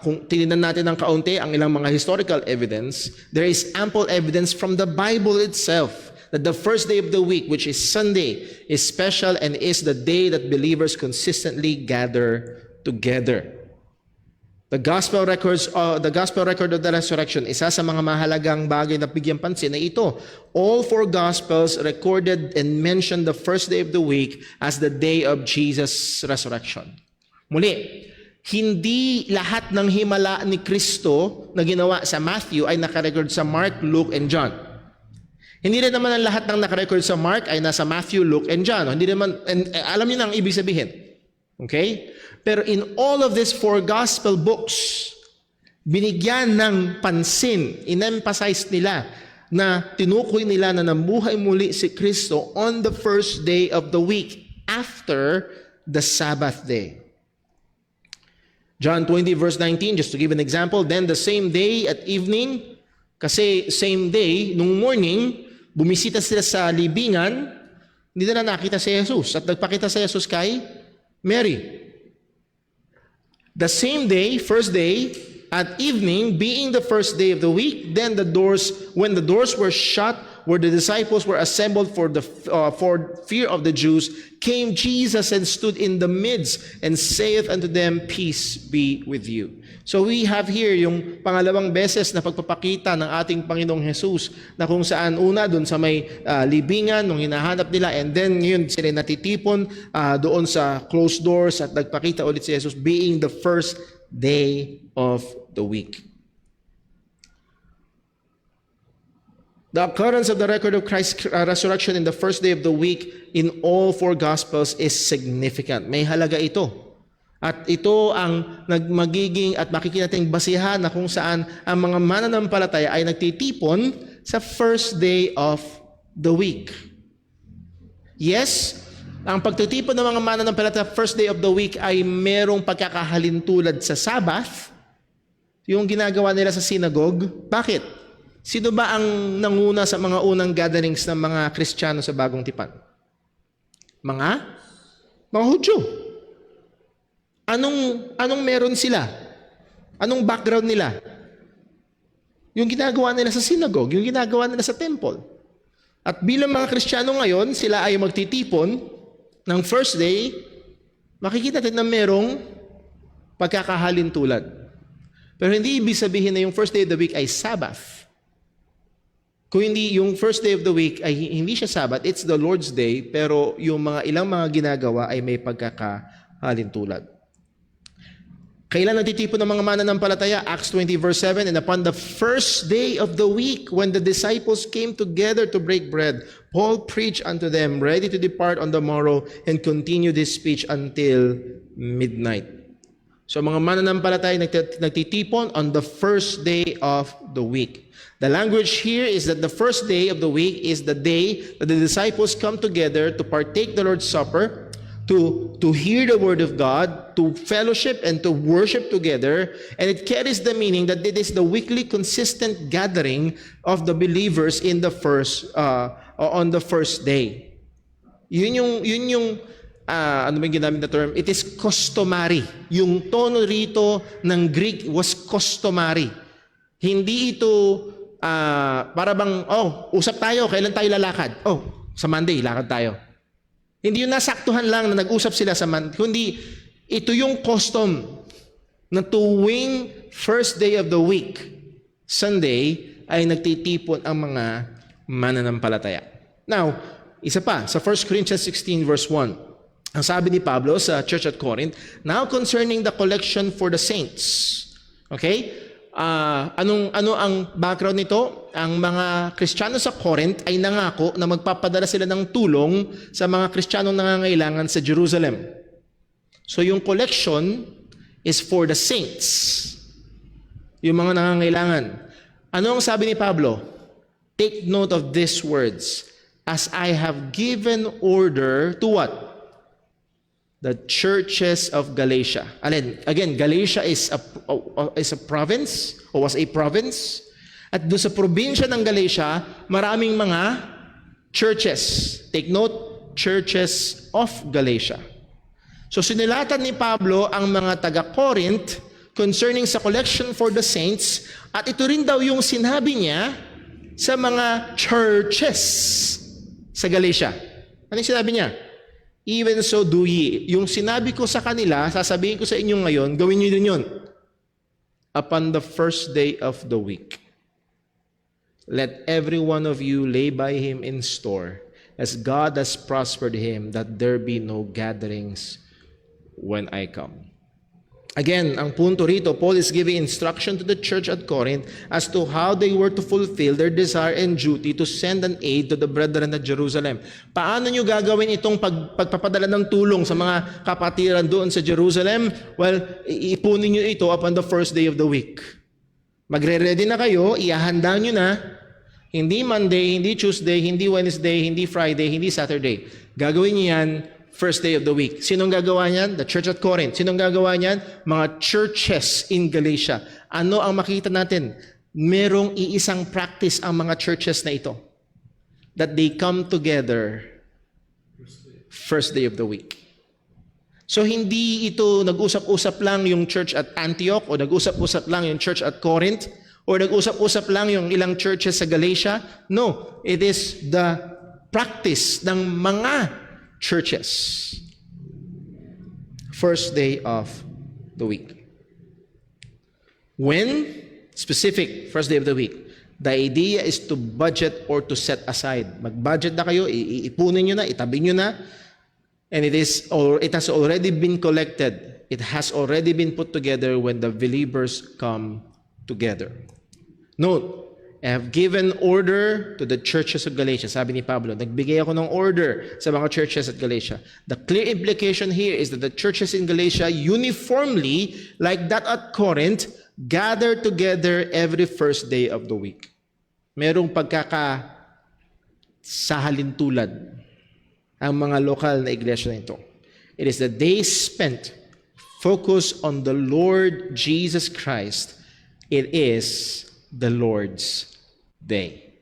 kung tinignan natin ng kaunti ang ilang mga historical evidence, there is ample evidence from the Bible itself that the first day of the week, which is Sunday, is special and is the day that believers consistently gather together. The gospel record of the resurrection, isa sa mga mahalagang bagay na bigyan pansin na ito. All four gospels recorded and mentioned the first day of the week as the day of Jesus' resurrection. Muli, hindi lahat ng himala ni Kristo na ginawa sa Matthew ay nakarecord sa Mark, Luke, and John. Hindi rin naman ang lahat ng nakarecord sa Mark ay nasa Matthew, Luke, and John. Hindi naman, and alam niyo na ang ibig sabihin. Okay? Pero in all of these four gospel books, binigyan ng pansin, in-emphasize nila na tinukoy nila na namuhay muli si Kristo on the first day of the week after the Sabbath day. John 20 verse 19, just to give an example, then the same day at evening, kasi same day, nung morning, bumisita sila sa libingan, hindi na nakita si Jesus at nagpakita si Jesus kay Mary. The same day, first day, at evening, being the first day of the week, then when the doors were shut, where the disciples were assembled for fear of the Jews, came Jesus and stood in the midst and saith unto them, peace be with you. So we have here yung pangalawang beses na pagpapakita ng ating Panginoong Jesus na kung saan una doon sa may libingan nung hinahanap nila, and then yun sila natitipon doon sa closed doors at nagpakita ulit si Jesus being the first day of the week. The occurrence of the record of Christ's resurrection in the first day of the week in all four Gospels is significant. May halaga ito. At ito ang magiging at makikita nating basihan na kung saan ang mga mananampalataya ay nagtitipon sa first day of the week. Yes, ang pagtitipon ng mga mananampalataya first day of the week ay merong pagkakahalintulad sa Sabbath, yung ginagawa nila sa synagogue. Bakit? Sino ba ang nanguna sa mga unang gatherings ng mga Kristiyano sa Bagong Tipan? Mga Hudyo. Anong meron sila? Anong background nila? Yung ginagawa nila sa synagogue, yung ginagawa nila sa temple. At bilang mga Kristiyano ngayon, sila ay magtitipon ng first day, makikita natin na merong pagkakahalintulad. Pero hindi ibig sabihin na yung first day of the week ay Sabbath. Kung hindi, yung first day of the week ay hindi siya Sabbath, it's the Lord's Day, pero yung ilang mga ginagawa ay may pagkakahalintulad. Kailan nagtitipon ng mga mananampalataya? Acts 20 verse 7, and upon the first day of the week, when the disciples came together to break bread, Paul preached unto them, ready to depart on the morrow, and continued his speech until midnight. So mga mananampalataya nagtitipon on the first day of the week. The language here is that the first day of the week is the day that the disciples come together to partake the Lord's Supper, to hear the word of God, to fellowship and to worship together, and it carries the meaning that it is the weekly consistent gathering of the believers in the on the first day. Yun yung ano ba yung ginamit na term? It is customary. Yung tono rito ng Greek was customary. Hindi ito para bang, usap tayo, kailan tayo lalakad? Sa Monday, lakad tayo. Hindi yung nasaktuhan lang na nag-usap sila sa Monday, kundi ito yung custom na tuwing first day of the week, Sunday, ay nagtitipon ang mga mananampalataya. Now, isa pa, sa 1 Corinthians 16 verse 1, ang sabi ni Pablo sa church at Corinth, now concerning the collection for the saints. Okay? Ano ang background nito? Ang mga Kristiyano sa Corinth ay nangako na magpapadala sila ng tulong sa mga Kristiyanong nangangailangan sa Jerusalem. So yung collection is for the saints. Yung mga nangangailangan. Ano ang sabi ni Pablo? Take note of these words. As I have given order to what? The churches of Galatia. Again, Galatia is a province, or was a province. At doon sa probinsya ng Galatia, maraming mga churches. Take note, churches of Galatia. So sinilatan ni Pablo ang mga taga-Corinth concerning sa collection for the saints, at ito rin daw yung sinabi niya sa mga churches sa Galatia. Ano yung sinabi niya? Even so do ye. Yung sinabi ko sa kanila, sasabihin ko sa inyo ngayon, gawin niyo din yun. Upon the first day of the week, let every one of you lay by him in store, as God has prospered him, that there be no gatherings when I come. Again, ang punto rito, Paul is giving instruction to the church at Corinth as to how they were to fulfill their desire and duty to send an aid to the brethren at Jerusalem. Paano nyo gagawin itong pagpapadala ng tulong sa mga kapatiran doon sa Jerusalem? Well, ipunin nyo ito upon the first day of the week. Magre-ready na kayo, ihahanda nyo na. Hindi Monday, hindi Tuesday, hindi Wednesday, hindi Friday, hindi Saturday. Gagawin nyo yan first day of the week. Sinong gagawa niyan? The church at Corinth. Sinong gagawa niyan? Mga churches in Galatia. Ano ang makita natin? Merong iisang practice ang mga churches na ito. That they come together first day of the week. So hindi ito nag-usap-usap lang yung church at Antioch, o nag-usap-usap lang yung church at Corinth, o nag-usap-usap lang yung ilang churches sa Galatia. No, it is the practice ng mga churches. First day of the week. When? Specific, first day of the week. The idea is to budget or to set aside. Mag-budget na kayo, iipunin nyo na, itabi nyo na, and it has already been collected. It has already been put together when the believers come together. Note, I have given order to the churches of Galatia. Sabi ni Pablo, nagbigay ako ng order sa mga churches at Galatia. The clear implication here is that the churches in Galatia uniformly, like that at Corinth, gather together every first day of the week. Merong pagkakasahalintulad ang mga lokal na iglesia nito. It is the day spent focused on the Lord Jesus Christ. It is the Lord's Day.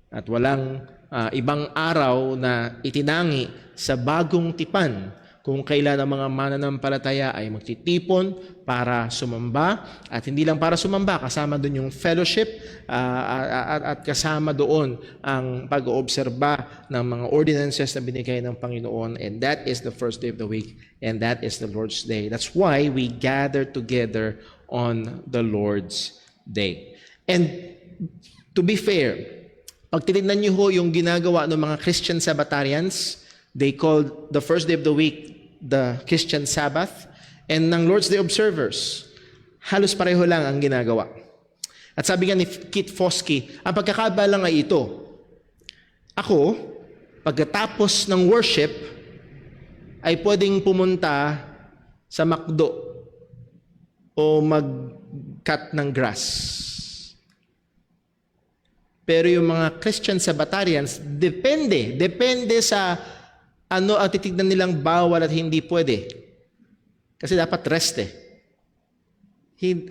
At walang ibang araw na itinangi sa bagong tipan kung kailan ang mga mananampalataya ay magtitipon para sumamba, at hindi lang para sumamba, kasama doon yung fellowship at kasama doon ang pag-oobserba ng mga ordinances na binigay ng Panginoon, and that is the first day of the week, and that is the Lord's Day. That's why we gather together on the Lord's Day. And to be fair, Pag tinignan niyo ho yung ginagawa ng mga Christian Sabbatarians, they called the first day of the week the Christian Sabbath, and ng Lord's Day observers, halos pareho lang ang ginagawa. At sabi nga ni Keith Foskey, ang pagkakaiba lang ay ito. Ako, pagkatapos ng worship, ay pwedeng pumunta sa McDo o mag-cut ng grass. Pero yung mga Christian Sabbatarians, depende sa ano ang titignan nilang bawal at hindi pwede. Kasi dapat rest eh.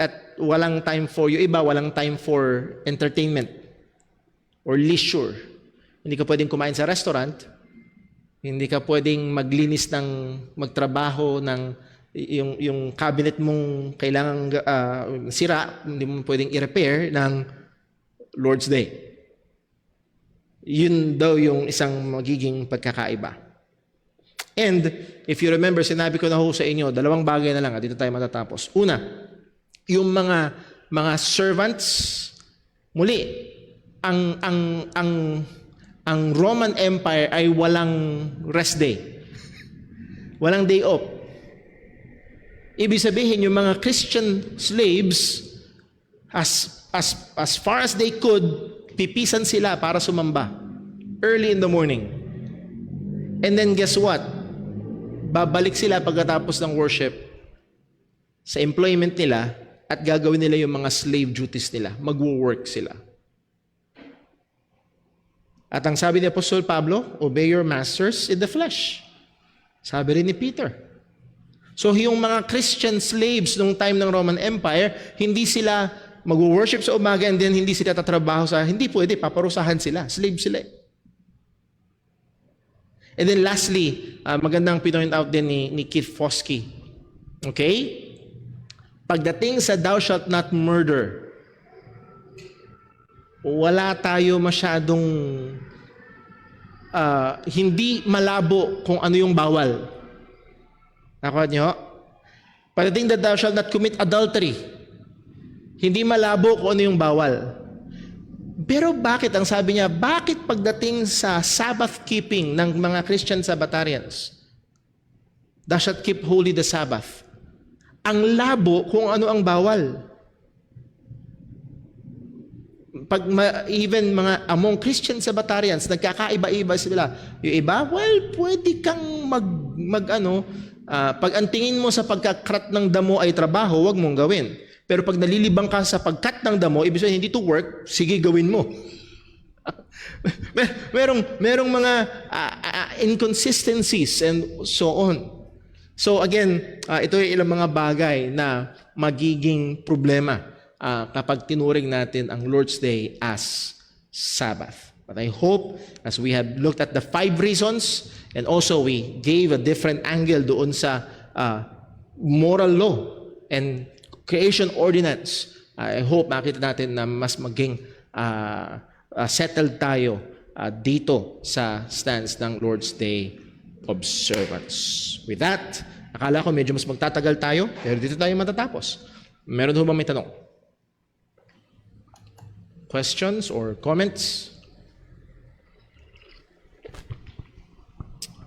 At walang time for, yung iba walang time for entertainment or leisure. Hindi ka pwedeng kumain sa restaurant, hindi ka pwedeng magtrabaho ng yung cabinet mong kailangang sira, hindi mo pwedeng i-repair ng Lord's Day. Yun daw yung isang magiging pagkakaiba. And if you remember, sinabi ko na ho sa inyo, dalawang bagay na lang at dito tayo matatapos. Una, yung mga servants, muli, ang Roman Empire ay walang rest day. Walang day off. Ibig sabihin, yung mga Christian slaves, as far as they could, pipisan sila para sumamba early in the morning. And then guess what? Babalik sila pagkatapos ng worship sa employment nila at gagawin nila yung mga slave duties nila. Mag-work sila. At ang sabi ni Apostol Pablo, obey your masters in the flesh. Sabi rin ni Peter. So yung mga Christian slaves nung time ng Roman Empire, hindi sila mag-worship sa umaga and then hindi sila tatrabaho hindi pwede, paparusahan sila. Slave sila. And then lastly, magandang pinoint out din ni Keith Foskey. Okay? Pagdating sa thou shalt not murder, wala tayo masyadong hindi malabo kung ano yung bawal. Nakuha niyo? Pagdating that thou shalt not commit adultery, hindi malabo kung ano yung bawal. Pero bakit, ang sabi niya, bakit pagdating sa Sabbath keeping ng mga Christian Sabbatarians, thou shalt keep holy the Sabbath, ang labo kung ano ang bawal. Even mga among Christian Sabbatarians, nagkakaiba-iba sila. Yung iba, well, pwede kang pag ang tingin mo sa pagkakrat ng damo ay trabaho, wag mong gawin. Pero pag nalilibang ka sa pagkat ng damo, ibig sabihin hindi to work, sige gawin mo. merong mga inconsistencies and so on. So again, ito ay ilang mga bagay na magiging problema kapag tinuring natin ang Lord's Day as Sabbath. But I hope as we have looked at the 5 reasons and also we gave a different angle doon sa moral law and creation ordinance, I hope makita natin na mas maging settled tayo dito sa stance ng Lord's Day observance. With that, akala ko medyo mas magtatagal tayo, pero dito tayo matatapos. Meron ho ba may tanong? Questions or comments?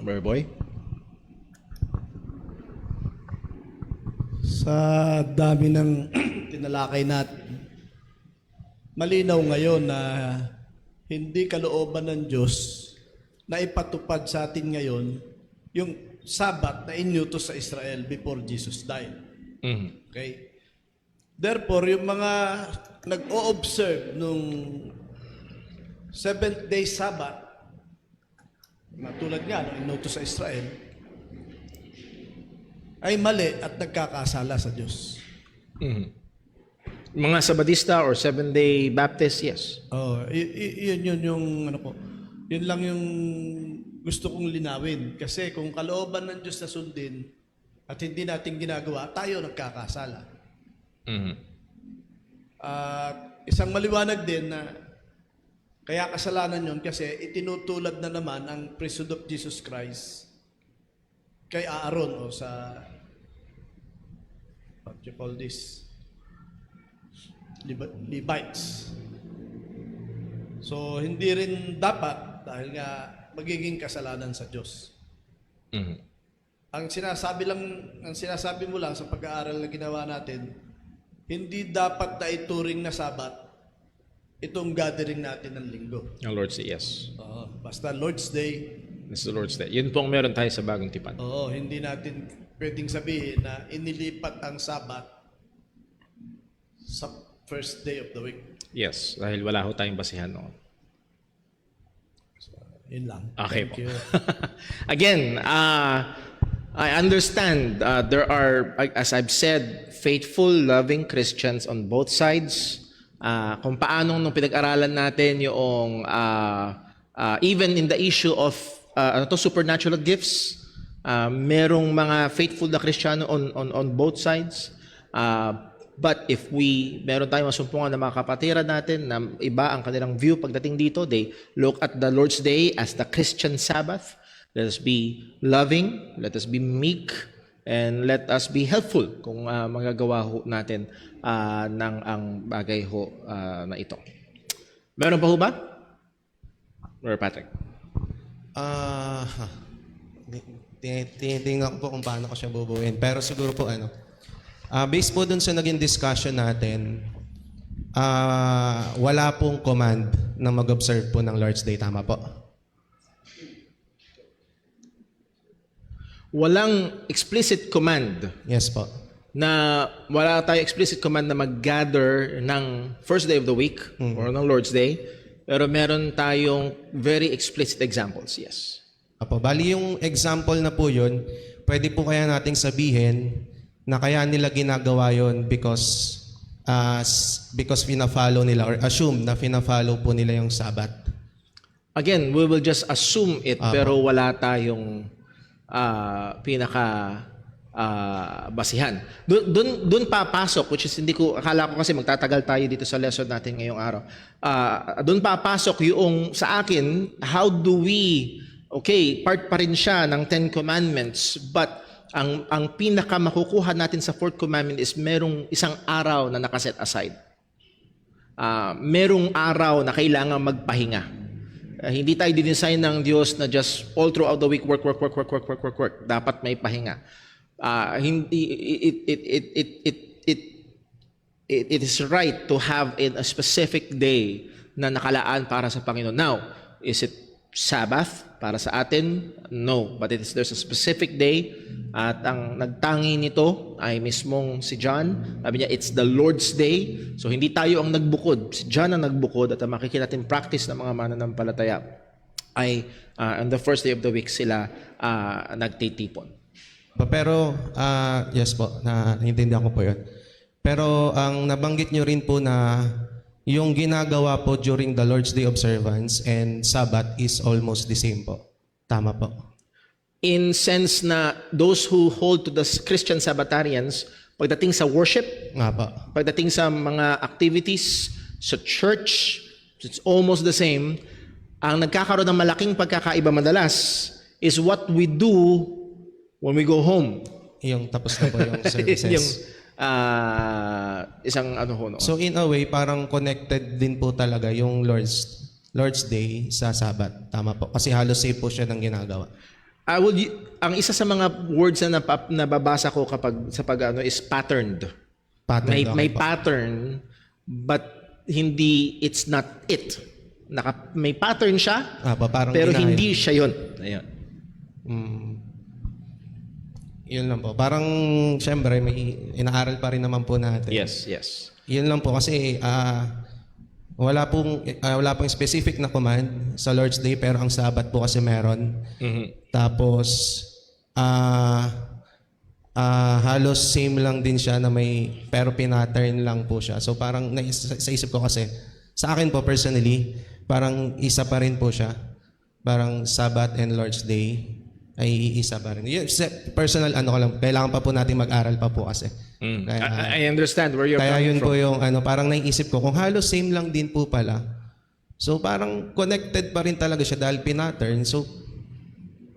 Brother Boy? Sa dami ng tinalakay natin, malinaw ngayon na hindi kalooban ng Diyos na ipatupad sa atin ngayon yung Sabbath na inutos sa Israel before Jesus died. Mm-hmm. Okay? Therefore, yung mga nag-o-observe nung 7th-day Sabbath, matulad nga nung inutos sa Israel, ay mali at nagkakasala sa Diyos. Mm-hmm. Mga Sabadista or 7-day Baptist, yes. Yun yung ano ko. Yun lang yung gusto kong linawin. Kasi kung kalooban ng Diyos na sundin at hindi natin ginagawa, tayo nagkakasala. Mm-hmm. Isang maliwanag din na kaya kasalanan yun kasi itinutulad na naman ang priesthood of Jesus Christ kay Aaron o sa what you call this Levites. So hindi rin dapat dahil nga magiging kasalanan sa Diyos. Mhm. Ang sinasabi mo lang sa pag-aaral na ginawa natin, hindi dapat na ituring na Sabat itong gathering natin ng linggo. Ang Lord's Day, yes. Basta Lord's Day, This is the Lord's Day. Yun pong meron tayo sa Bagong Tipan. hindi natin pwedeng sabihin na inilipat ang Sabat sa first day of the week. Yes, dahil wala ho tayong basihan noon. Yun lang. Okay Thank po. you. Again, I understand there are, as I've said, faithful, loving Christians on both sides. Kung paano nung pinag-aralan natin yung even in the issue of supernatural gifts, merong mga faithful na Kristiyano on both sides. But if meron tayong masumpungan na mga kapatiran natin na iba ang kanilang view pagdating dito, they look at the Lord's Day as the Christian Sabbath. Let us be loving, let us be meek, and let us be helpful kung magagawa ho natin ng ang bagay ho na ito. Meron pa ho ba? Or Patrick? Tinitingnan ko po kung paano ko siya bubuin. Pero siguro po based po dun sa naging discussion natin, wala pong command na mag-observe po ng Lord's Day. Tama po? Walang explicit command Yes po. na wala tayo explicit command na mag-gather ng first day of the week or ng Lord's Day, pero meron tayong very explicit examples, yes. Apo, bali yung example na po yun, pwede po kaya nating sabihin na kaya nila ginagawa yun because fina-follow nila or assume na fina-follow po nila yung Sabbath. Again, we will just assume it, pero wala tayong basihan. Doon papasok, which is akala ko kasi magtatagal tayo dito sa lesson natin ngayong araw. Doon papasok yung sa akin, how do we, part pa rin siya ng Ten Commandments, but ang pinaka makukuha natin sa fourth commandment is merong isang araw na nakaset aside. Merong araw na kailangan magpahinga. Hindi tayo dinesign ng Diyos na just all throughout the week work. Dapat may pahinga. It is right to have a specific day na nakalaan para sa Panginoon. Now, is it Sabbath para sa atin? No, but there's a specific day at ang nagtangi nito ay mismong si John. Sabi niya, it's the Lord's Day. So hindi tayo ang nagbukod. Si John ang nagbukod at ang makikita natin practice ng mga mananampalataya ay on the first day of the week sila nagtitipon. Pero, yes po, naintindihan ko po yun. Pero ang nabanggit nyo rin po na yung ginagawa po during the Lord's Day observance and Sabbath is almost the same po. Tama po. In sense na those who hold to the Christian Sabbatarians, pagdating sa worship, Nga po. pagdating sa mga activities sa church, it's almost the same. Ang nagkakaroon ng malaking pagkakaiba madalas is what we do when we go home. Yung tapos na po yung services. Yung isang no? So in a way, parang connected din po talaga yung Lord's Day sa Sabbath. Tama po. Kasi halos same po siya ng ginagawa. Ang isa sa mga words na nababasa ko kapag sa is patterned. Pattern May pattern, but it's not it. May pattern siya, parang pero ginaya. hindi siya yun. Ayun. Yun lang po. Parang, syempre, may inaaral pa rin naman po natin. Yes. Yun lang po kasi wala pong specific na command sa Lord's Day pero ang Sabbath po kasi meron. Tapos halos same lang din siya na pero pinattern lang po siya. So parang sa isip ko kasi sa akin po personally parang isa pa rin po siya. Parang Sabbath and Lord's Day ay iisa pa rin. Yun, personal ko lang, kailangan pa po natin mag-aral pa po kasi. I understand where you're Kaya coming yun from. po yung parang naiisip ko, kung halos same lang din po pala. So parang connected pa rin talaga siya dahil pinattern. So,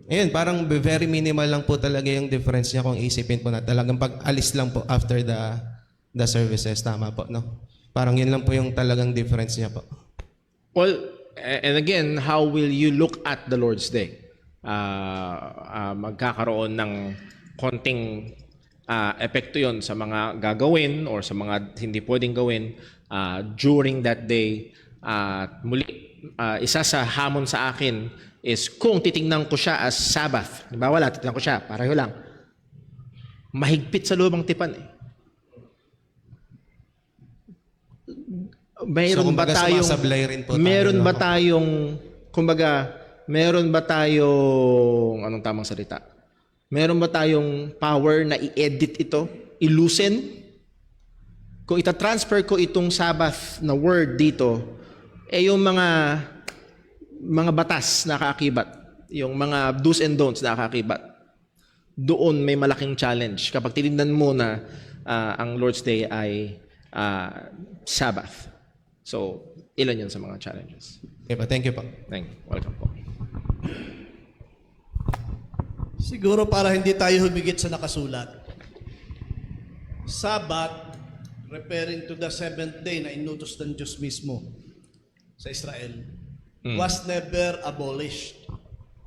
ayun, parang very minimal lang po talaga yung difference niya kung isipin po na talagang pag-alis lang po after the services. Tama po, no? Parang yun lang po yung talagang difference niya po. Well, And again, how will you look at the Lord's Day? Magkakaroon ng konting epekto yon sa mga gagawin or sa mga hindi pwedeng gawin during that day. Muli, isa sa hamon sa akin is kung titingnan ko siya as Sabbath. Diba wala, titingnan ko siya, pareho lang. Mahigpit sa loob ang tipan eh. Mayroon ba kumbaga, tayong sumasablay rin po tayo, meron no? ba tayong kumbaga meron ba tayong anong tamang salita? Meron ba tayong power na i-edit ito, i-loosen? Kung ita-transfer ko itong Sabbath na word dito, yung mga batas na kaakibat, yung mga do's and don'ts na kaakibat. Doon may malaking challenge kapag tinignan mo na ang Lord's Day ay Sabbath. So, ilan yun sa mga challenges. Okay po, thank you po. Welcome po. Siguro para hindi tayo humigit sa nakasulat. Sabbath, referring to the seventh day na inutos ng Diyos mismo sa Israel, was never abolished.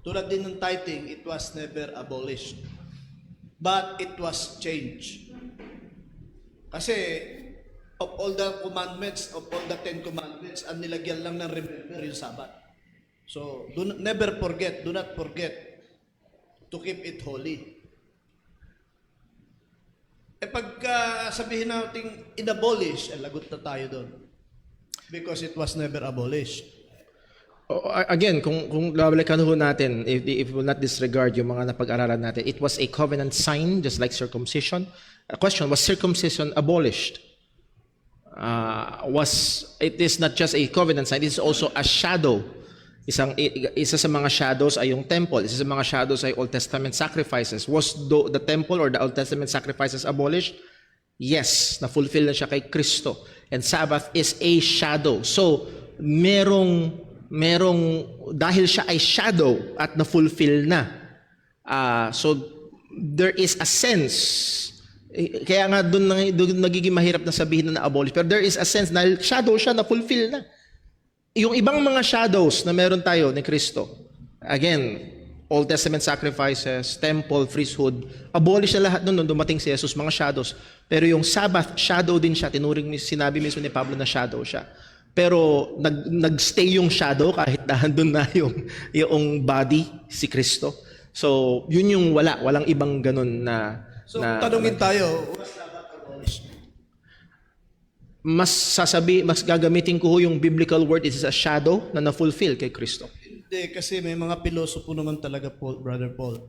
Tulad din ng tithing, it was never abolished. But it was changed. Kasi of all the commandments, of all the 10 commandments, ang nilagyan lang ng remember yung Sabbath. So, never forget, do not forget to keep it holy. Pagka sabihin natin inabolish, lagot na tayo doon. Because it was never abolished. Again, kung babalikan ho natin, if we will not disregard yung mga napag-aralan natin, it was a covenant sign, just like circumcision. A question, was circumcision abolished? It is not just a covenant sign, it is also a shadow. Isa sa mga shadows ay yung temple. Isa sa mga shadows ay Old Testament sacrifices. Was the temple or the Old Testament sacrifices abolished? Yes, na-fulfill na siya kay Kristo. And Sabbath is a shadow. So, dahil siya ay shadow at na-fulfill na. So, there is a sense. Kaya nga doon nagiging mahirap na sabihin na na-abolish. Pero there is a sense na shadow siya, na-fulfill na. Yung ibang mga shadows na meron tayo ni Kristo, again, Old Testament sacrifices, temple, priesthood, abolish na lahat nung dumating si Jesus, mga shadows. Pero yung Sabbath, shadow din siya. Sinabi mismo ni Pablo na shadow siya. Pero nag-stay yung shadow kahit doon na yung body, si Kristo. So, yun yung walang ibang ganun na... So, tanungin tayo, was Sabbath abolished? Mas gagamitin ko yung biblical word, it is a shadow na na-fulfill kay Kristo. Hindi, kasi may mga pilosopo naman talaga, Brother Paul.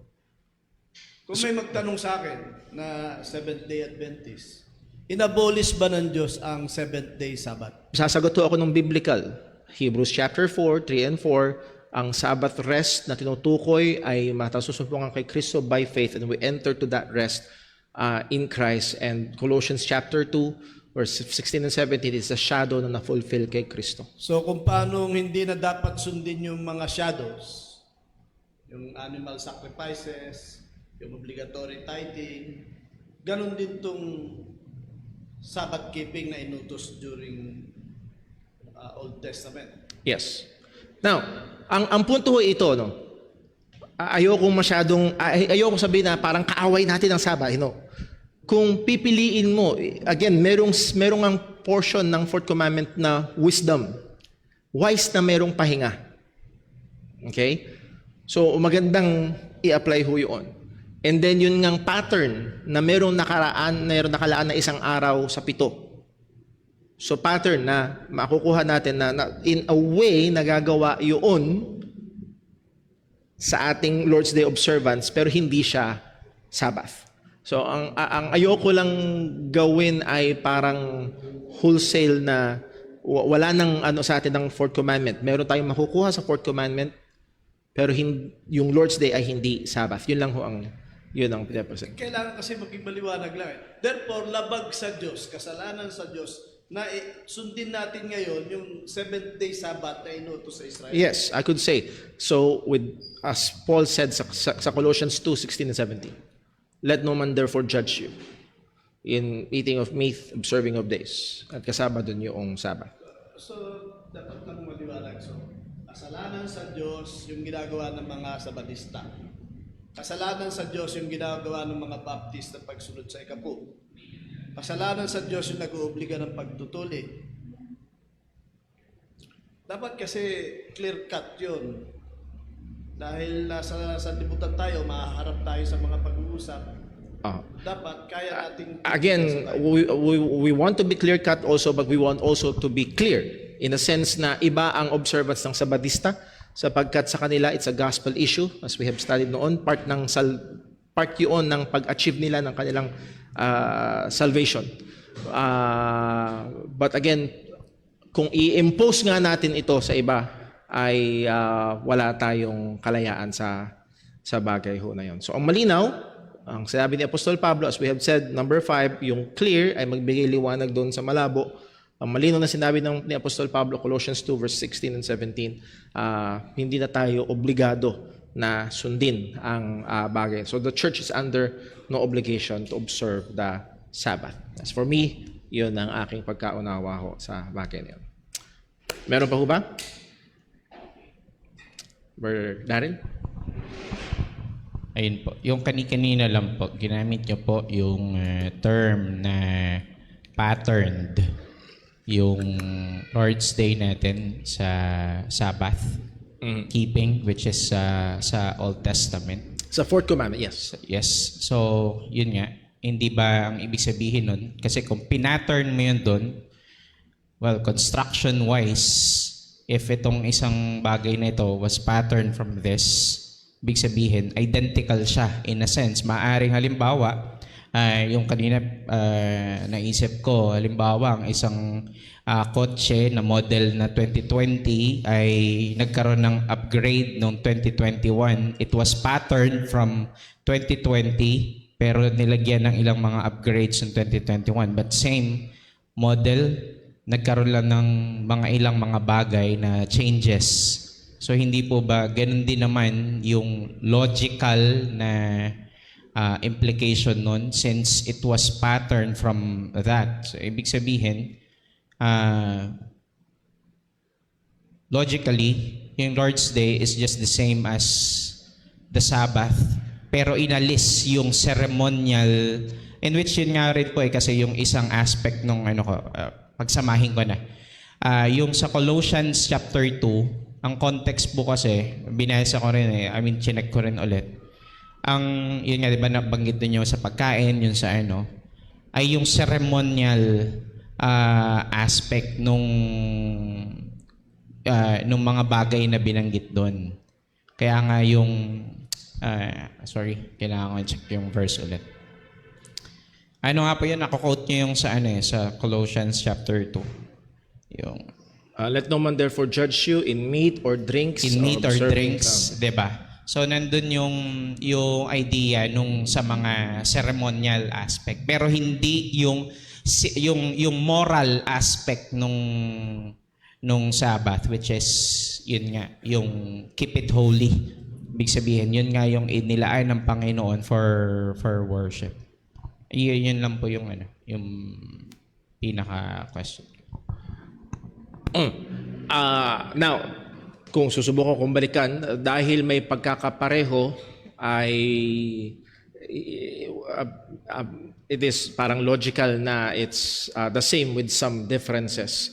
Kung may magtanong sa akin na Seventh-day Adventist, inabolish ba ng Diyos ang Seventh-day Sabbath? Sasagot ako ng biblical. Hebrews chapter 4, 3 and 4, ang Sabbath rest na tinutukoy ay matasusumpungan kay Kristo by faith, and we enter to that rest in Christ. And Colossians chapter 2, verse 16 and 17 is a shadow na na-fulfill kay Kristo. So kung paano hindi na dapat sundin yung mga shadows, yung animal sacrifices, yung obligatory tithing, ganun din tong Sabbath keeping na inutos during Old Testament. Yes. Now, ang punto ho ito, no? Ayokong sabihin na parang kaaway natin ang Sabbath, no? Kung pipiliin mo, again, merong ang portion ng fourth commandment na wisdom. Wise na merong pahinga. Okay? So, magandang i-apply ho yun. And then, yun ngang pattern na merong nakalaan na isang araw sa 7. So, pattern na makukuha natin na in a way, nagagawa yun sa ating Lord's Day observance, pero hindi siya Sabbath. So, ang ayoko lang gawin ay parang wholesale na wala nang sa atin ng fourth commandment. Meron tayong makukuha sa fourth commandment, pero yung Lord's Day ay hindi Sabbath. Yun lang ho yun ang represent. Kailangan kasi maging maliwanag lang. Therefore, labag sa Diyos, kasalanan sa Diyos, na sundin natin ngayon yung seventh-day Sabbath na inutos sa Israel. Yes, I could say. So, as Paul said sa Colossians 2:16 and 17, let no man therefore judge you in eating of meat, observing of days. At kasama dun yung Sabbath. So, dapat lang maliwanag. So, Kasalanan sa Diyos yung ginagawa ng mga Sabadista. Kasalanan sa Diyos yung ginagawa ng mga Baptist na pagsunod sa ikapu. Kasalanan sa Diyos yung nag-oobliga ng pagtutuli. Dapat kasi clear cut yun. Dahil nasa sanlibutan tayo, mahaharap tayo sa mga pag-uusap. Dapat kaya nating... Again, we want to be clear-cut also, but we want also to be clear in a sense na iba ang observance ng Sabadista sapagkat sa kanila it's a gospel issue as we have studied noon. Part yun ng pag-achieve nila ng kanilang salvation. But again, kung i-impose nga natin ito sa iba, ay wala tayong kalayaan sa bagay ho na yun. So ang malinaw, ang sinabi ni Apostol Pablo, as we have said, number 5, yung clear ay magbigay liwanag doon sa malabo. Ang malinaw na sinabi ni Apostol Pablo, Colossians 2 verse 16 and 17, hindi na tayo obligado na sundin ang bagay. So the church is under no obligation to observe the Sabbath. As for me, yun ang aking pagkaunawa ho sa bagay na yun. Meron pa ho ba? Brother Darren? Ayun po. Yung kanina lang po, ginamit niyo po yung term na patterned yung Lord's Day natin sa Sabbath keeping, which is sa Old Testament. Sa fourth commandment, yes. Yes. So, yun nga. Hindi ba ang ibig sabihin nun? Kasi kung pinattern mo yun dun, well, construction-wise, if itong isang bagay na ito was patterned from this, ibig sabihin, identical siya in a sense. Maaring halimbawa, yung kanina naisip ko, halimbawa, ang isang kotse na model na 2020 ay nagkaroon ng upgrade noong 2021. It was patterned from 2020 pero nilagyan ng ilang mga upgrades noong 2021. But same model, nagkaroon lang ng ilang mga bagay na changes. So hindi po ba ganun din naman yung logical na implication nun since it was patterned from that. So ibig sabihin, logically, yung Lord's Day is just the same as the Sabbath pero inalis yung ceremonial, in which yun nga rin po kasi yung isang aspect nung pagsamahin ko na. Yung sa Colossians chapter 2, ang context po kasi, binasa ko rin chinek ko rin ulit. Yun nga, di ba nabanggit niyo sa pagkain, yun sa ay yung ceremonial aspect nung mga bagay na binanggit doon. Kaya nga yung, kailangan ko check yung verse ulit. Ano nga po yun, nako-quote niyo yung sa sa Colossians chapter 2. Yung, let no man therefore judge you in meat or drinks. in meat or drinks, 'di ba? So nandun yung idea nung sa mga ceremonial aspect, pero hindi yung moral aspect nung Sabbath, which is yun nga, yung keep it holy. Ibig sabihin, yun nga yung inilaan ng Panginoon for worship. Yun lang po yung yung pinaka question. Now, kung susubukan kong balikan, dahil may pagkakapareho ay it is parang logical na it's the same with some differences.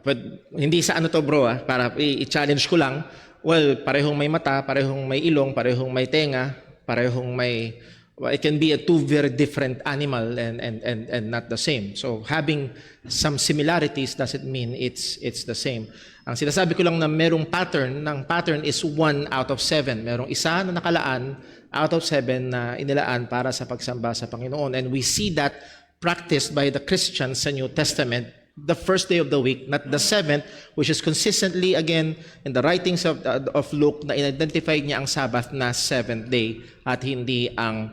But hindi sa to bro, para i-challenge ko lang, well, parehong may mata, parehong may ilong, parehong may tenga, parehong may... Well, it can be a two very different animal and not the same. So having some similarities doesn't mean it's the same. Ang sinasabi ko lang na merong pattern, ng pattern is 1 out of 7. Merong isa na nakalaan out of 7 na inilaan para sa pagsamba sa Panginoon. And we see that practiced by the Christians sa New Testament, the first day of the week, not the 7th, which is consistently again in the writings of Luke na identify niya ang Sabbath na 7th day at hindi ang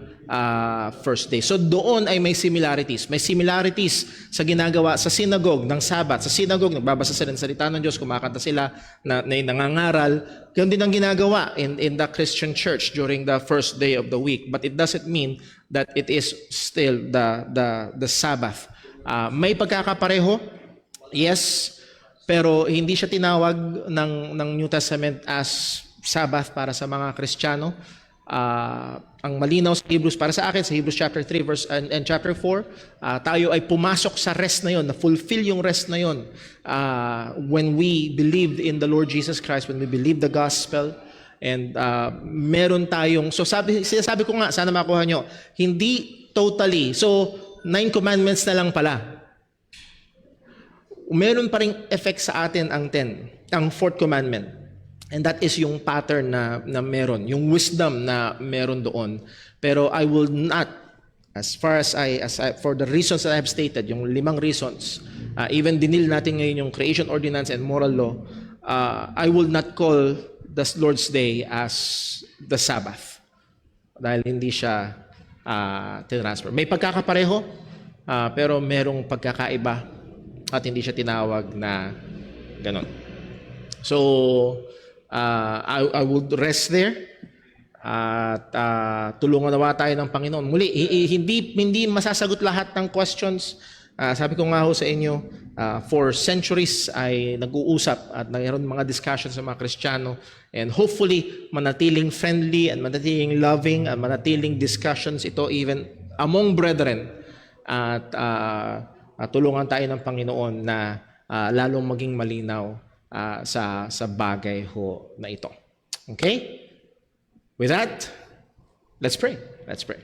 first day. So doon ay may similarities. May similarities sa ginagawa sa synagogue ng Sabbath. Sa synagogue, nagbabasa sila ng salita ng Diyos, kumakanta sila na nangangaral. Ganun din ang ginagawa in the Christian church during the first day of the week. But it doesn't mean that it is still the Sabbath. May pagkakapareho? Yes. Pero hindi siya tinawag ng New Testament as Sabbath para sa mga Kristiyano. Ang malinaw sa Hebrews para sa akin, sa Hebrews chapter 3 verse and chapter 4, tayo ay pumasok sa rest na yon, na fulfill yung rest na yon when we believed in the Lord Jesus Christ, when we believed the gospel. And meron tayong, so sinasabi ko nga, sana makuha nyo, hindi totally, so 9 commandments na lang pala. Meron pa ring effect sa atin ang 10, ang 4th commandment. And that is yung pattern na meron, yung wisdom na meron doon. Pero I will not, as far as for the reasons that I have stated, yung 5 reasons, even dinil natin ngayon yung creation ordinance and moral law, I will not call the Lord's Day as the Sabbath. Dahil hindi siya tinransfer. May pagkakapareho, pero merong pagkakaiba at hindi siya tinawag na ganon. So, I would rest there at tulungan nawa tayo ng Panginoon. Muli, hindi masasagot lahat ng questions. Sabi ko nga ho sa inyo, for centuries ay nag-uusap at mayroon mga discussions sa mga Kristiyano, and hopefully manatiling friendly and manatiling loving at manatiling discussions ito even among brethren, at tulungan tayo ng Panginoon na lalong maging malinaw sa bagay ho na ito. Okay? With that, let's pray. Let's pray.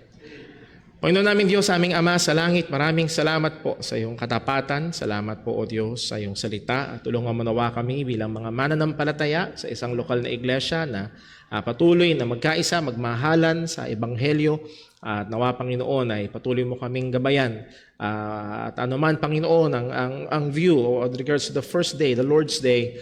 Panginoon namin Diyos, aming Ama sa langit, maraming salamat po sa iyong katapatan. Salamat po, O Diyos, sa iyong salita. At tulungan mo nawa kami bilang mga mananampalataya sa isang lokal na iglesia na patuloy na magkaisa, magmahalan sa Ebanghelyo. At nawa, Panginoon, ay patuloy mo kaming gabayan. At anuman, Panginoon, ang view with regards to the first day, the Lord's Day,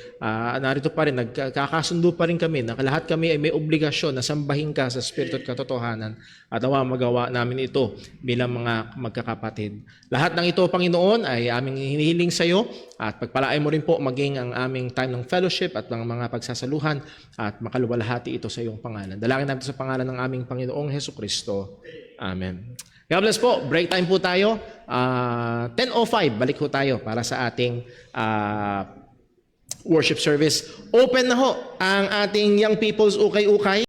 narito pa rin, nagkakasundo pa rin kami na lahat kami ay may obligasyon na sambahin ka sa Espiritu at katotohanan. At nawa, magawa namin ito bilang mga magkakapatid. Lahat ng ito, Panginoon, ay aming hinihiling sa iyo, at pagpalain mo rin po maging ang aming time ng fellowship at ng mga pagsasaluhan, at makaluwalhati ito sa iyong pangalan. Dalangin natin sa pangalan ng aming Panginoong Hesukristo. Amen. God bless po. Break time po tayo. 10:05, balik po tayo para sa ating worship service. Open na ho ang ating Young People's Ukay-Ukay.